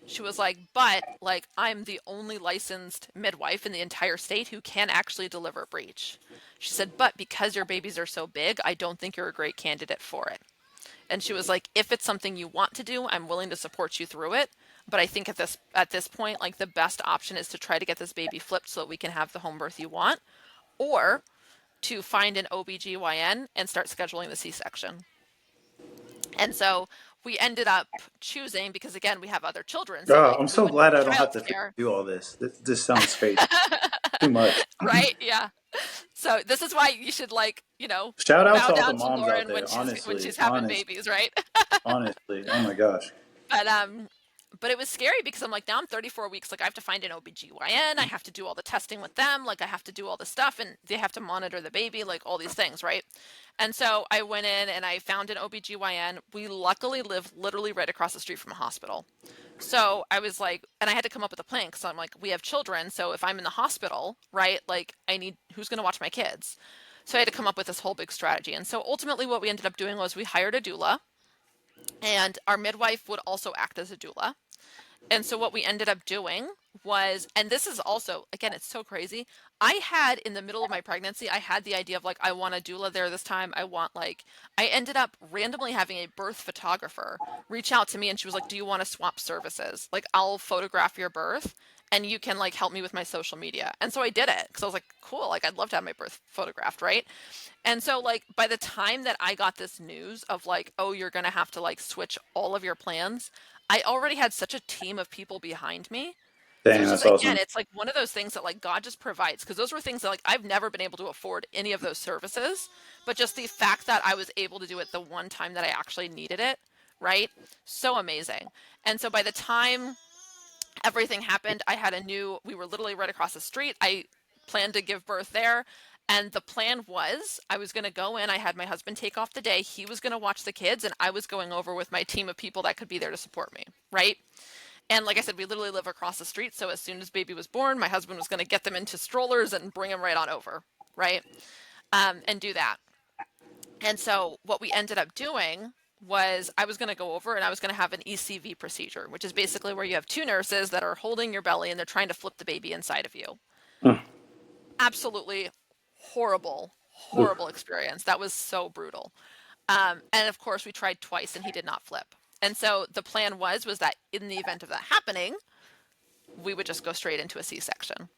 S2: She was like, but like I'm the only licensed midwife in the entire state who can actually deliver breech. She said, but because your babies are so big, I don't think you're a great candidate for it. And she was like, if it's something you want to do, I'm willing to support you through it. But I think at this point, like the best option is to try to get this baby flipped so that we can have the home birth you want, or to find an OBGYN and start scheduling the C-section. And so we ended up choosing, because again, we have other children, so
S1: Oh,
S2: like
S1: I'm
S2: we
S1: so
S2: wouldn't
S1: glad
S2: need
S1: I don't have to
S2: childcare.
S1: do all this. This sounds fake. Too much.
S2: Right? Yeah. So this is why you should like,
S1: Shout out
S2: bow
S1: to all the
S2: down to
S1: moms out
S2: Lauren when
S1: there.
S2: she's
S1: Honestly,
S2: having babies, right?
S1: honestly. Oh my gosh.
S2: But it was scary because I'm like, now I'm 34 weeks, like I have to find an OBGYN, I have to do all the testing with them, like I have to do all the stuff and they have to monitor the baby, like all these things, right? And so I went in and I found an OBGYN. We luckily live literally right across the street from a hospital. So I was like, and I had to come up with a plan because I'm like, we have children, so if I'm in the hospital, right, like I need, who's going to watch my kids? So I had to come up with this whole big strategy. And so ultimately what we ended up doing was we hired a doula, and our midwife would also act as a doula. And so what we ended up doing was, and this is also, again, it's so crazy. I had in the middle of my pregnancy, I had the idea of like, I want a doula there this time. I ended up randomly having a birth photographer reach out to me and she was like, do you want to swap services? Like, I'll photograph your birth and you can like help me with my social media. And so I did it because I was like, cool, like I'd love to have my birth photographed, right? And so like by the time that I got this news of like, oh, you're gonna have to like switch all of your plans, I already had such a team of people behind me. So
S1: Dang,
S2: it's just
S1: that's
S2: again,
S1: awesome.
S2: it's like one of those things that like God just provides because those were things that like I've never been able to afford any of those services, but just the fact that I was able to do it the one time that I actually needed it, right? So amazing. And so by the time everything happened. We were literally right across the street. I planned to give birth there. And the plan was I was going to go in. I had my husband take off the day. He was going to watch the kids, and I was going over with my team of people that could be there to support me. Right. And like I said, we literally live across the street. So as soon as baby was born, my husband was going to get them into strollers and bring them right on over. Right. And do that. And so what we ended up doing was I was going to go over and I was going to have an ECV procedure, which is basically where you have two nurses that are holding your belly and they're trying to flip the baby inside of you.
S1: Mm.
S2: Absolutely horrible,
S1: Oof.
S2: horrible experience. That was so brutal. And of course, we tried twice and he did not flip. And so the plan was that in the event of that happening, we would just go straight into a C-section.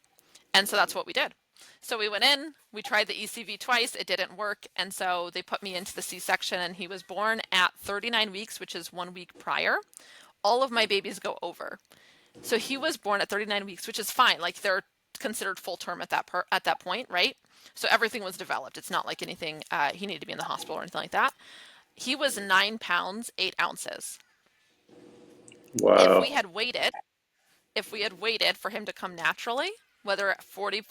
S2: And so that's what we did. So we went in, we tried the ECV twice, it didn't work, and so they put me into the C-section and he was born at 39 weeks, which is 1 week prior. All of my babies go over. So he was born at 39 weeks, which is fine. Like they're considered full term at that point, right? So everything was developed. It's not like anything he needed to be in the hospital or anything like that. He was 9 pounds 8 ounces. If
S1: Wow.
S2: we had waited, if we had waited for him to come naturally, whether at 40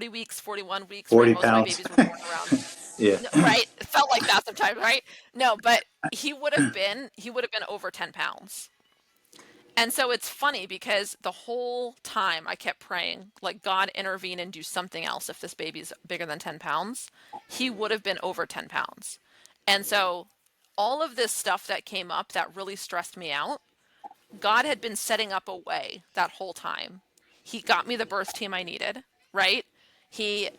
S2: weeks, 41 weeks, right?
S1: 40
S2: Most of my
S1: pounds.
S2: babies were born around,
S1: Yeah.
S2: no, right? It felt like that sometimes, right? No, but he would have been over 10 pounds. And so it's funny because the whole time I kept praying, like, God intervene and do something else if this baby's bigger than 10 pounds. He would have been over 10 pounds. And so all of this stuff that came up that really stressed me out, God had been setting up a way that whole time. He got me the birth team I needed, right? He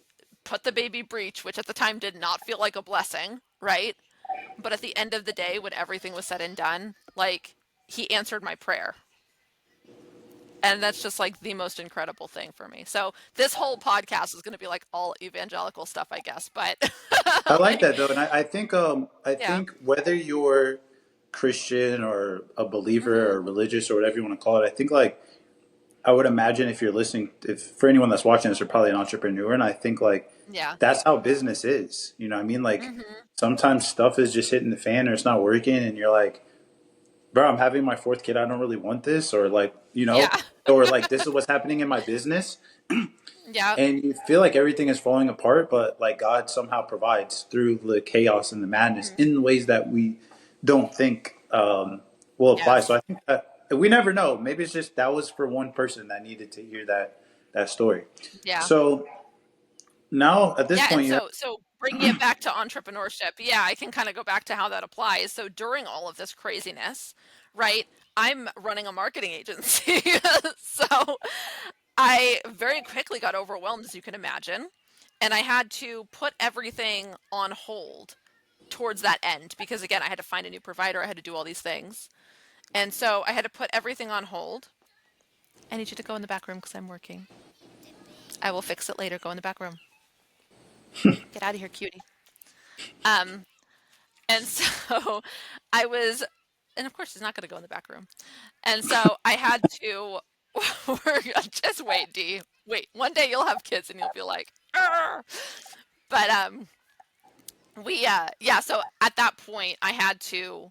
S2: put the baby breech, which at the time did not feel like a blessing, right? But at the end of the day, when everything was said and done, like, he answered my prayer. And that's just like the most incredible thing for me. So this whole podcast is going to be like all evangelical stuff, I guess. But
S1: I like that
S2: like,
S1: though, and I
S2: yeah,
S1: think whether you're Christian or a believer
S2: hmm,
S1: or religious or whatever you want to call it, I think like I would imagine if you're listening, if for anyone that's watching this, you're probably an entrepreneur, and I think like
S2: yeah,
S1: that's how business is. You know, what I mean, like
S2: hmm,
S1: sometimes stuff is just hitting the fan or it's not working, and you're like, bro, I'm having my fourth kid. I don't really want this, or like,
S2: yeah,
S1: or like this is what's happening in my business,
S2: yeah,
S1: and you feel like everything is falling apart, but like God somehow provides through the chaos and the madness
S2: hmm,
S1: in ways that we don't think will apply. So
S2: yes,
S1: I think that we never know. Maybe it's just that was for one person that needed to hear that story.
S2: yeah.
S1: So now at this
S2: Yeah, and
S1: point, you're
S2: so bringing it back to entrepreneurship, yeah, I can kind of go back to how that applies. So during all of this craziness, right? I'm running a marketing agency. So I very quickly got overwhelmed, as you can imagine, and I had to put everything on hold towards that end because again, I had to find a new provider, I had to do all these things. And so I had to put everything on hold. I need you to go in the back room because I'm working. I will fix it later. Go in the back room. Get out of here, cutie. Um, And so I was, and of course she's not going to go in the back room. And so I had to, just wait, Dee. Wait, one day you'll have kids and you'll be like, "Arr!" But yeah. So at that point, I had to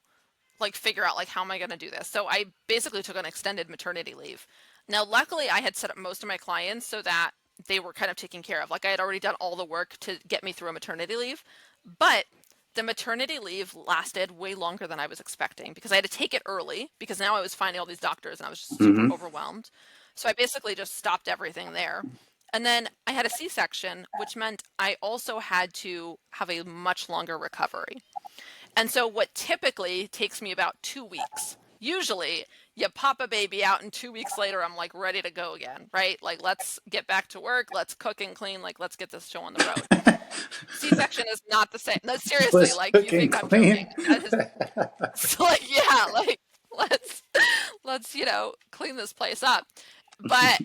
S2: like figure out like how am I going to do this. So I basically took an extended maternity leave. Now, luckily, I had set up most of my clients so that they were kind of taken care of. Like I had already done all the work to get me through a maternity leave, but the maternity leave lasted way longer than I was expecting because I had to take it early because now I was finding all these doctors and I was just super
S1: mm-hmm.
S2: overwhelmed. So I basically just stopped everything there. And then I had a C-section, which meant I also had to have a much longer recovery. And so what typically takes me about 2 weeks, usually you pop a baby out and 2 weeks later I'm like ready to go again, right? Like let's get back to work, let's cook and clean, like let's get this show on the road. C-section is not the same. No, seriously,
S1: Let's
S2: like
S1: cook
S2: you
S1: and
S2: think I'm joking.
S1: clean.
S2: That is so like yeah, like let's let's, clean this place up. But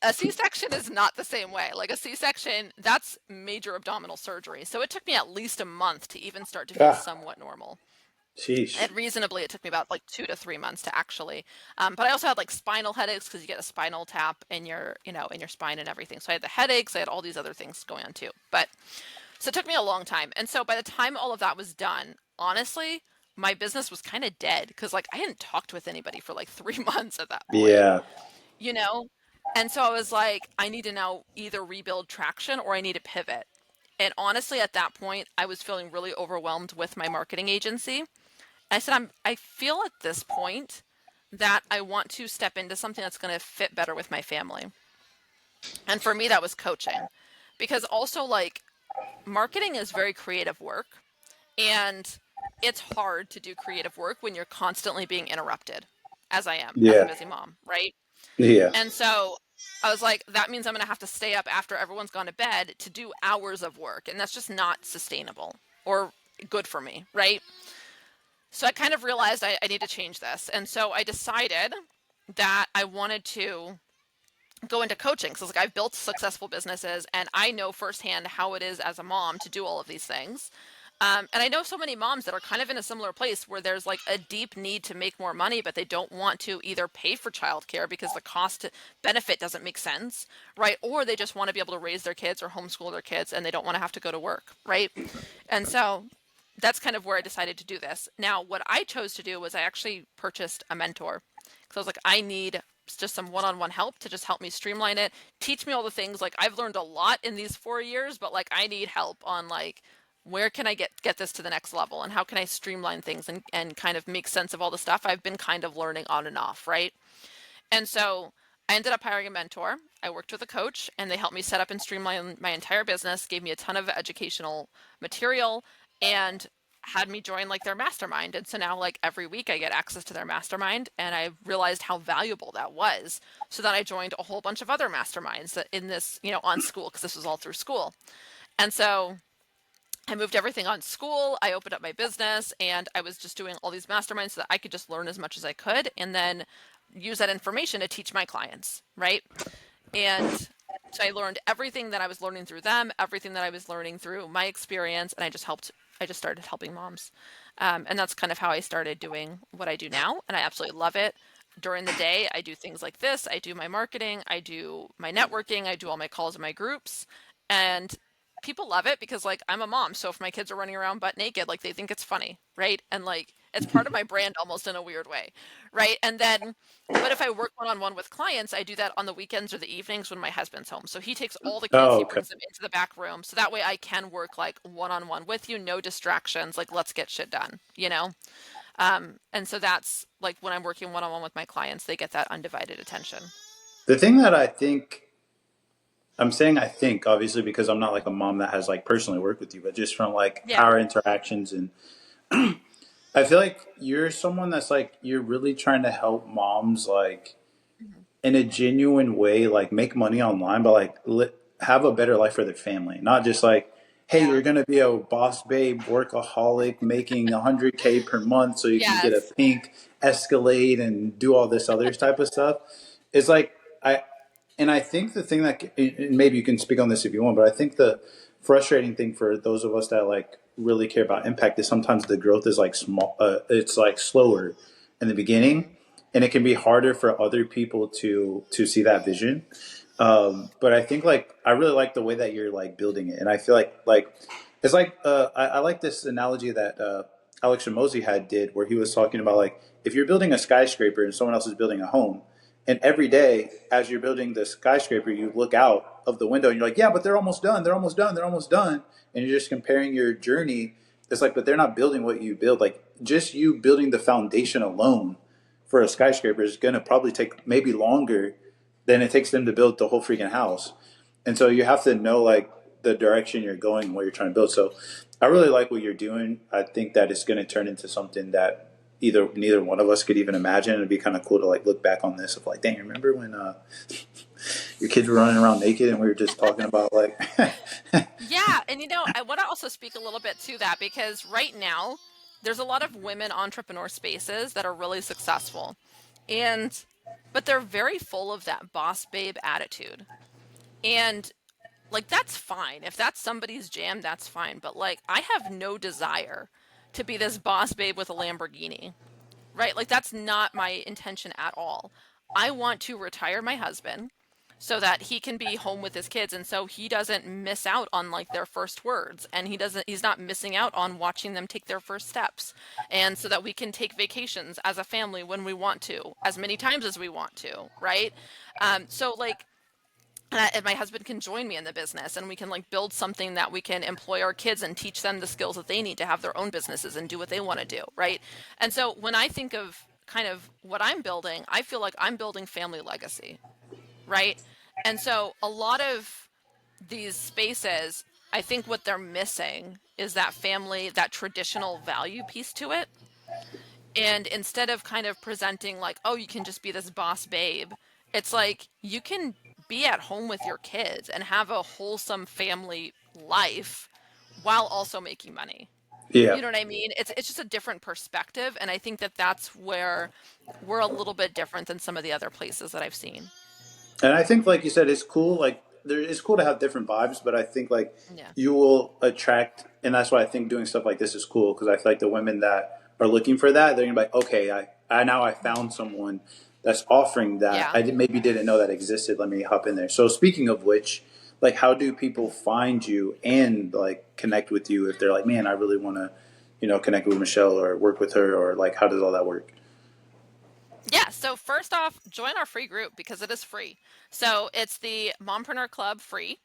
S2: a C-section is not the same way. Like a C-section, that's major abdominal surgery. So it took me at least a month to even start to feel
S1: Ah,
S2: somewhat normal.
S1: sheesh.
S2: And reasonably, it took me about like 2 to 3 months to actually. But I also had like spinal headaches because you get a spinal tap in your, in your spine and everything. So I had the headaches. I had all these other things going on too. But so it took me a long time. And so by the time all of that was done, honestly, my business was kind of dead because like I hadn't talked with anybody for like 3 months at that point,
S1: Yeah.
S2: you know? And so I was like, I need to now either rebuild traction or I need to pivot. And honestly, at that point, I was feeling really overwhelmed with my marketing agency. I said, I feel at this point that I want to step into something that's going to fit better with my family. And for me, that was coaching. Because also, like, marketing is very creative work. And it's hard to do creative work when you're constantly being interrupted, as I am as a
S1: Yeah.
S2: busy mom, right?
S1: Yeah.
S2: And so I was like, that means I'm going to have to stay up after everyone's gone to bed to do hours of work. And that's just not sustainable or good for me, right? So I kind of realized I need to change this. And so I decided that I wanted to go into coaching. So it's like I've built successful businesses and I know firsthand how it is as a mom to do all of these things. And I know so many moms that are kind of in a similar place where there's like a deep need to make more money, but they don't want to either pay for childcare because the cost benefit doesn't make sense, right? Or they just want to be able to raise their kids or homeschool their kids and they don't want to have to go to work, right? And so that's kind of where I decided to do this. Now, what I chose to do was I actually purchased a mentor. Because I was like, I need just some one-on-one help to just help me streamline it, teach me all the things. Like I've learned a lot in these 4 years, but like I need help on like where can I get this to the next level and how can I streamline things and kind of make sense of all the stuff I've been kind of learning on and off, right? And so I ended up hiring a mentor. I worked with a coach and they helped me set up and streamline my entire business, gave me a ton of educational material and had me join like their mastermind. And so now like every week I get access to their mastermind and I realized how valuable that was. So then I joined a whole bunch of other masterminds that in this, on school because this was all through school. And so I moved everything on school. I opened up my business and I was just doing all these masterminds so that I could just learn as much as I could and then use that information to teach my clients, right? And so I learned everything that I was learning through them, everything that I was learning through my experience, and I just started helping moms. And that's kind of how I started doing what I do now. And I absolutely love it. During the day, I do things like this. I do my marketing, I do my networking, I do all my calls in my groups. And people love it because like I'm a mom, so if my kids are running around butt naked, like they think it's funny, right? And like it's part of my brand almost in a weird way, right? And then but if I work one-on-one with clients, I do that on the weekends or the evenings when my husband's home. So he takes all the kids,
S1: Oh,
S2: he
S1: okay.
S2: brings them into the back room. So that way I can work like one-on-one with you, no distractions, like let's get shit done, you know? And so that's like when I'm working one-on-one with my clients, they get that undivided attention.
S1: The thing that I think I'm saying I think obviously because I'm not like a mom that has like personally worked with you, but just from like
S2: Yeah.
S1: our interactions and I feel like you're someone that's like you're really trying to help moms like
S2: Mhm.
S1: in a genuine way, like make money online, but like have a better life for their family. Not just like, hey,
S2: Yeah.
S1: you're gonna be a boss babe, workaholic, making 100K per month, so you can get a
S2: Yes.
S1: pink Escalade and do all this other type of stuff. It's like I think the thing that and maybe you can speak on this if you want, but I think the frustrating thing for those of us that like really care about impact is sometimes the growth is like small. It's like slower in the beginning,
S2: Hmm.
S1: and it can be harder for other people to see that vision. But I think like I really like the way that you're like building it, and I feel like it's like I like this analogy that Alex Ramosi had did where he was talking about like if you're building a skyscraper and someone else is building a home, and every day as you're building the skyscraper, you look out of the window and you're like, yeah, but they're almost done, they're almost done, they're almost done, and you're just comparing your journey. It's like, but they're not building what you build. Like just you building the foundation alone for a skyscraper is going to probably take maybe longer than it takes them to build the whole freaking house. And so you have to know like the direction you're going, what you're trying to build. So I really like what you're doing. I think that it's going to turn into something that neither one of us could even imagine. It'd be kind of cool to like look back on this of like, dang, remember when your kids were running around naked and we were just talking about like,
S2: Yeah, and I want to also speak a little bit to that because right now there's a lot of women entrepreneur spaces that are really successful. And but they're very full of that boss babe attitude. And like that's fine. If that's somebody's jam, that's fine. But like I have no desire to be this boss babe with a Lamborghini. Right? Like that's not my intention at all. I want to retire my husband so that he can be home with his kids and so he doesn't miss out on like their first words and he's not missing out on watching them take their first steps. And so that we can take vacations as a family when we want to, as many times as we want to, right? So like and my husband can join me in the business and we can like build something that we can employ our kids and teach them the skills that they need to have their own businesses and do what they want to do, right? And so when I think of kind of what I'm building, I feel like I'm building family legacy, right? And so a lot of these spaces, I think what they're missing is that family, that traditional value piece to it. And instead of kind of presenting like, oh, you can just be this boss babe, it's like you can be at home with your kids and have a wholesome family life while also making money.
S1: yeah.
S2: You know what I mean? It's just a different perspective, and I think that that's where we're a little bit different than some of the other places that I've seen.
S1: And I think, like you said, it's cool. Like it's cool to have different vibes, but I think like
S2: Yeah.
S1: you will attract, and that's why I think doing stuff like this is cool because I feel like the women that are looking for that, they're gonna be like, okay, I now I found someone that's offering that.
S2: Yeah.
S1: I maybe didn't know that existed. Let me hop in there. So speaking of which, like, how do people find you and like connect with you if they're like, man, I really want to, connect with Michelle or work with her, or like, how does all that work?
S2: Yeah, so first off, join our free group because it is free. So it's the Mompreneur Club free.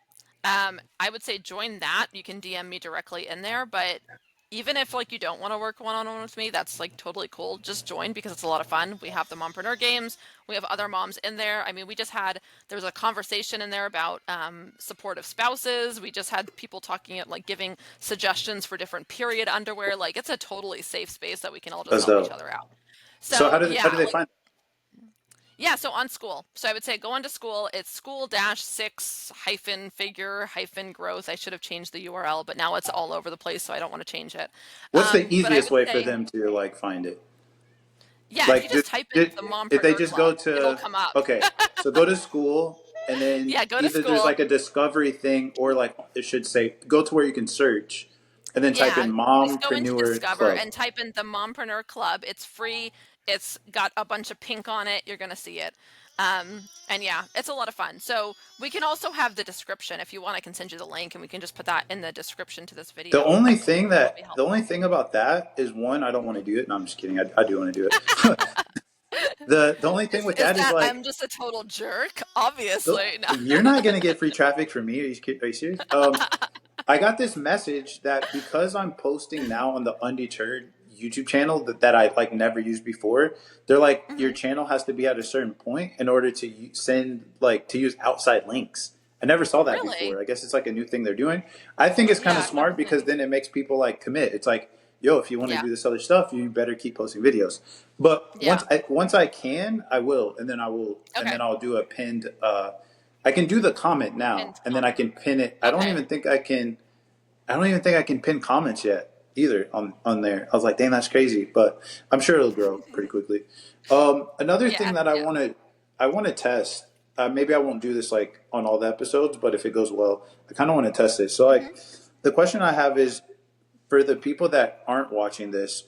S2: I would say join that. You can DM me directly in there, but even if like you don't want to work one-on-one with me, that's like totally cool. Just join because it's a lot of fun. We have the Mompreneur games. We have other moms in there. I mean, there was a conversation in there about supportive spouses. We just had people talking at like giving suggestions for different period underwear. Like it's a totally safe space that we can all just
S1: That's
S2: help each
S1: dope.
S2: other out.
S1: So
S2: So
S1: how
S2: yeah,
S1: do they find?
S2: yeah, so on school. So I would say go onto school. It's school dash six hyphen figure hyphen growth. I should have changed the URL, but now it's all over the place, so I don't want to change it.
S1: What's the
S2: But I
S1: easiest
S2: would
S1: way for
S2: say,
S1: them to like find it?
S2: yeah, if you
S1: Like
S2: just type in the
S1: if they
S2: Mompreneur
S1: just go
S2: Club, it'll
S1: to
S2: come up.
S1: okay, so go to school and then
S2: Yeah, go to
S1: either there's
S2: school.
S1: like a discovery thing or like it should say go to where you can search and then type
S2: Yeah,
S1: in
S2: just go into
S1: Mompreneur
S2: Discover
S1: Club.
S2: and type in the Mompreneur Club. It's free. It's got a bunch of pink on it. You're gonna see it. And yeah, it's a lot of fun. So we can also have the description if you want. I can send you the link, and we can just put that in the description to this video. That'll be
S1: The only
S2: helpful.
S1: thing about that is one, I don't want to do it. No, I'm just kidding. I do want to do it. The only thing with
S2: Is
S1: that is
S2: that
S1: like
S2: I'm just a total jerk? Obviously, no.
S1: you're not gonna get free traffic from me. Are you serious? I got this message that because I'm posting now on the Undeterred YouTube channel that I like never used before, they're like your
S2: Hmm.
S1: channel has to be at a certain point in order to send like to use outside links. I never saw that
S2: Really?
S1: before. I guess it's like a new thing they're doing. I think it's kind of
S2: Yeah, I've never
S1: smart
S2: seen it
S1: because then
S2: before.
S1: it makes people like commit. It's like, yo, if you want to
S2: Yeah,
S1: do this other stuff, you better keep posting videos. But
S2: yeah.
S1: once I can, I will, and
S2: Okay.
S1: then I'll do a pinned. I can do the comment now,
S2: Pinned
S1: and then I
S2: comment.
S1: can pin it.
S2: Okay.
S1: I don't even think I can pin comments yet either on there. I was like, dang, that's crazy, but I'm sure it'll grow pretty quickly. Another thing
S2: Yeah,
S1: that
S2: yeah.
S1: I want to test. Maybe I won't do this like on all the episodes, but if it goes well, I kind of want to test it. So
S2: Hmm.
S1: like, the question I have is for the people that aren't watching this,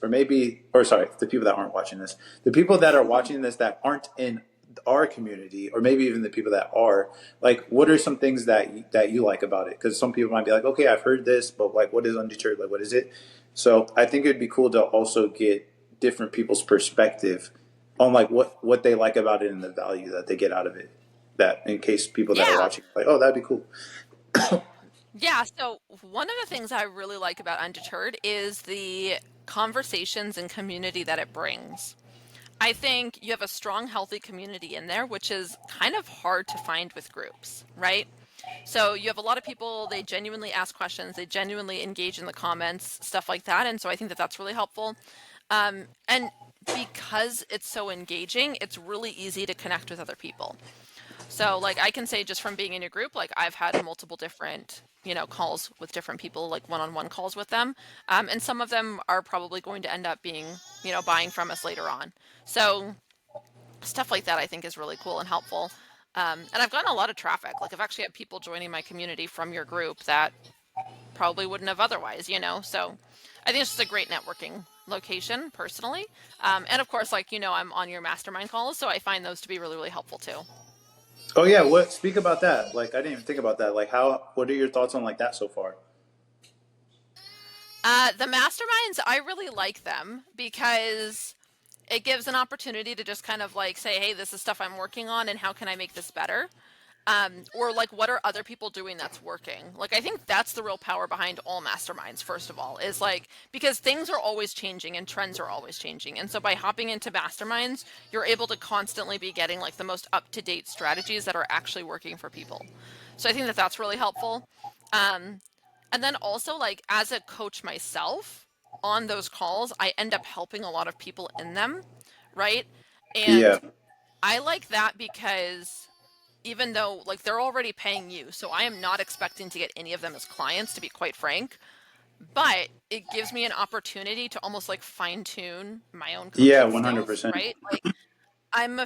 S1: or sorry, the people that aren't watching this, the people that are watching this that aren't in our community, or maybe even the people that are, like, what are some things that you like about it? Because some people might be like, okay, I've heard this, but like, what is Undeterred? Like, what is it? So I think it'd be cool to also get different people's perspective on like what they like about it and the value that they get out of it. That in case people that are
S2: Yeah.
S1: watching, like, oh, that'd be cool.
S2: Yeah, so one of the things I really like about Undeterred is the conversations and community that it brings. I think you have a strong, healthy community in there, which is kind of hard to find with groups, right? So you have a lot of people, they genuinely ask questions, they genuinely engage in the comments, stuff like that. And so I think that that's really helpful. And because it's so engaging, it's really easy to connect with other people. So like I can say just from being in a group, like I've had multiple different, calls with different people, like one-on-one calls with them. And some of them are probably going to end up being, buying from us later on. So stuff like that I think is really cool and helpful. And I've gotten a lot of traffic. Like I've actually had people joining my community from your group that probably wouldn't have otherwise. So I think it's just a great networking location personally. And of course, like, I'm on your mastermind calls, so I find those to be really, really helpful too.
S1: Oh yeah, what speak about that? Like I didn't even think about that. Like how what are your thoughts on like that so far?
S2: The masterminds, I really like them because it gives an opportunity to just kind of like say, hey, this is stuff I'm working on and how can I make this better? Or like what are other people doing that's working? Like I think that's the real power behind all masterminds, first of all, is like because things are always changing and trends are always changing. And so by hopping into masterminds, you're able to constantly be getting like the most up-to-date strategies that are actually working for people. So I think that that's really helpful. Um, and then also like as a coach myself on those calls, I end up helping a lot of people in them, right?
S1: Yeah.
S2: And I like that because even though like they're already paying you, so I am not expecting to get any of them as clients, to be quite frank, but it gives me an opportunity to almost like fine tune my own
S1: Yeah,
S2: coaching skills,
S1: 100%.
S2: right? Like I'm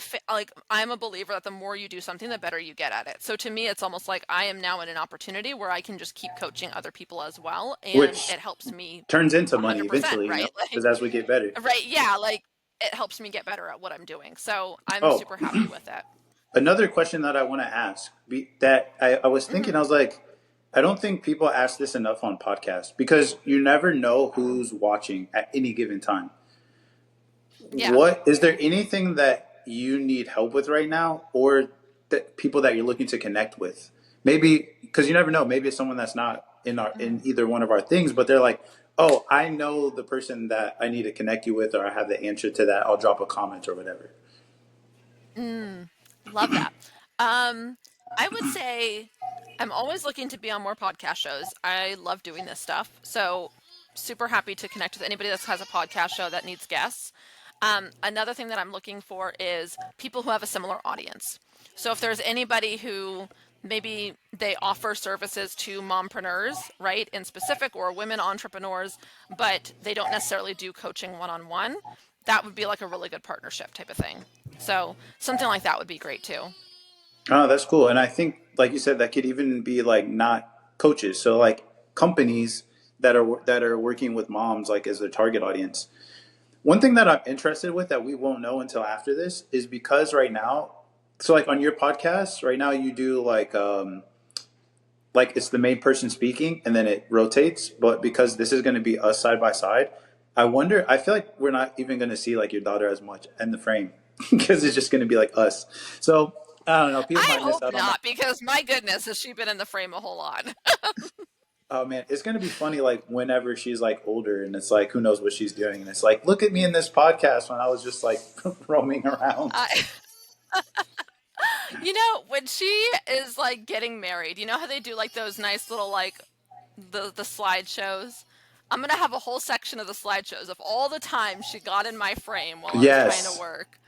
S2: a believer that the more you do something, the better you get at it. So to me, it's almost like I am now in an opportunity where I can just keep coaching other people as well, and
S1: Which
S2: it helps me
S1: turns into money
S2: 100%,
S1: eventually, you know,
S2: right? Like,
S1: because as we get better.
S2: right, yeah, like it helps me get better at what I'm doing. So I'm
S1: Oh,
S2: super happy with it.
S1: another question that I want to ask that I was thinking,
S2: Hmm.
S1: I was like, I don't think people ask this enough on podcasts because you never know who's watching at any given time.
S2: Yeah.
S1: What is there anything that you need help with right now, or that people that you're looking to connect with? Maybe because you never know. Maybe it's someone that's not in
S2: Mhm.
S1: either one of our things, but they're like, oh, I know the person that I need to connect you with, or I have the answer to that. I'll drop a comment or whatever.
S2: Mm, love that. Um, I would say I'm always looking to be on more podcast shows. I love doing this stuff. So super happy to connect with anybody that has a podcast show that needs guests. Another thing that I'm looking for is people who have a similar audience. So if there's anybody who maybe they offer services to mompreneurs, right, in specific, or women entrepreneurs, but they don't necessarily do coaching one-on-one, that would be like a really good partnership type of thing. So something like that would be great too.
S1: Oh, that's cool. And I think, like you said, that could even be like not coaches. So like companies that are working with moms, like as their target audience. One thing that I'm interested with that we won't know until after this is because right now, so like on your podcast right now, you do like it's the main person speaking and then it rotates. But because this is going to be us side by side, I wonder. I feel like we're not even going to see like your daughter as much in the frame because it's just going to be like us. So I don't know. People
S2: I
S1: might miss
S2: hope
S1: out on that.
S2: not, because my goodness, has she been in the frame a whole lot?
S1: Oh man, it's gonna be funny like whenever she's like older and it's like who knows what she's doing and it's like look at me in this podcast when I was just like roaming around.
S2: I, when she is like getting married, you know how they do like those nice little like the slideshows? I'm gonna have a whole section of the slideshows of all the times she got in my frame while I was trying to
S1: Yes.
S2: work.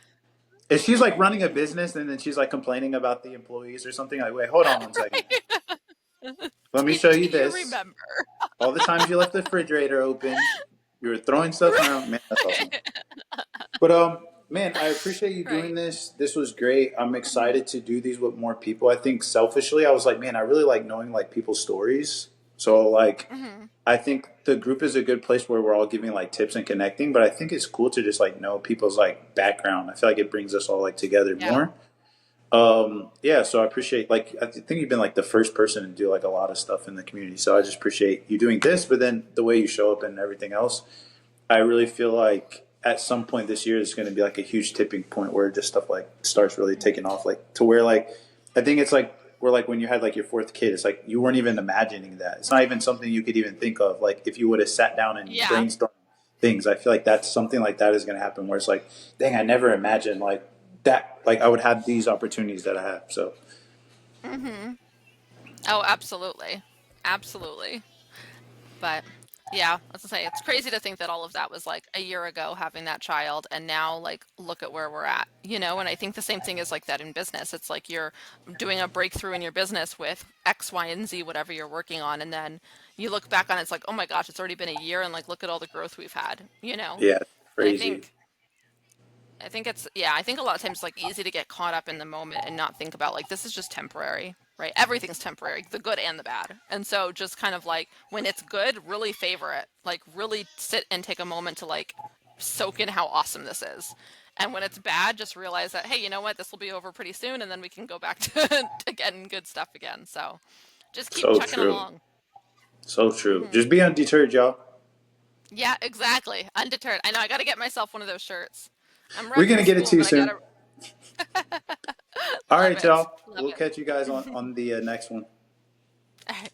S1: If she's like running a business and then she's like complaining about the employees or something, like, wait, hold on one second. Let me
S2: do,
S1: show
S2: do
S1: you
S2: you
S1: this.
S2: remember?
S1: All the times you left the refrigerator open, you were throwing stuff around. Man, that's awesome. But man, I appreciate you doing
S2: Right.
S1: this. This was great. I'm
S2: Hmm.
S1: excited to do these with more people. I think selfishly, I was like, man, I really like knowing like people's stories. So like
S2: Hmm.
S1: I think the group is a good place where we're all giving like tips and connecting, but I think it's cool to just like know people's like background. I feel like it brings us all like together
S2: Yeah.
S1: more. Yeah, so I appreciate like I think you've been like the first person to do like a lot of stuff in the community. So I just appreciate you doing this, but then the way you show up and everything else. I really feel like at some point this year is going to be like a huge tipping point where just stuff like starts really taking off, like to where like I think it's like where like when you had like your fourth kid, it's like you weren't even imagining that. It's not even something you could even think of. Like if you would have sat down and
S2: Yeah.
S1: brainstormed things, I feel like that's something like that is going to happen. Where it's like, dang, I never imagined like that. Like I would have these opportunities that I have. So
S2: Hmm. Oh, absolutely. Absolutely. But Yeah, as I say, it's crazy to think that all of that was like a year ago having that child, and now like look at where we're at, you know? And I think the same thing is like that in business. It's like you're doing a breakthrough in your business with X, Y, and Z, whatever you're working on, and then you look back on it, it's like, oh my gosh, it's already been a year, and like look at all the growth we've had, you know?
S1: Yeah,
S2: And
S1: crazy.
S2: I think it's, yeah, I think a lot of times it's like easy to get caught up in the moment and not think about like this is just temporary, right? Everything's temporary, the good and the bad. And so just kind of like when it's good, really favor it. Like really sit and take a moment to like soak in how awesome this is. And when it's bad, just realize that, hey, you know what? This will be over pretty soon and then we can go back to getting good stuff again. So just keep
S1: So
S2: chucking
S1: true.
S2: along.
S1: So true.
S2: Hmm.
S1: Just be undeterred, y'all.
S2: Yeah, exactly. Undeterred. I know I got to get myself one of those shirts. I'm
S1: We're
S2: repping
S1: gonna
S2: the
S1: get it
S2: school,
S1: to you
S2: but I got
S1: soon.
S2: to
S1: All
S2: love
S1: right,
S2: it.
S1: y'all.
S2: Love
S1: We'll
S2: it.
S1: catch you guys on the next one.
S2: All right.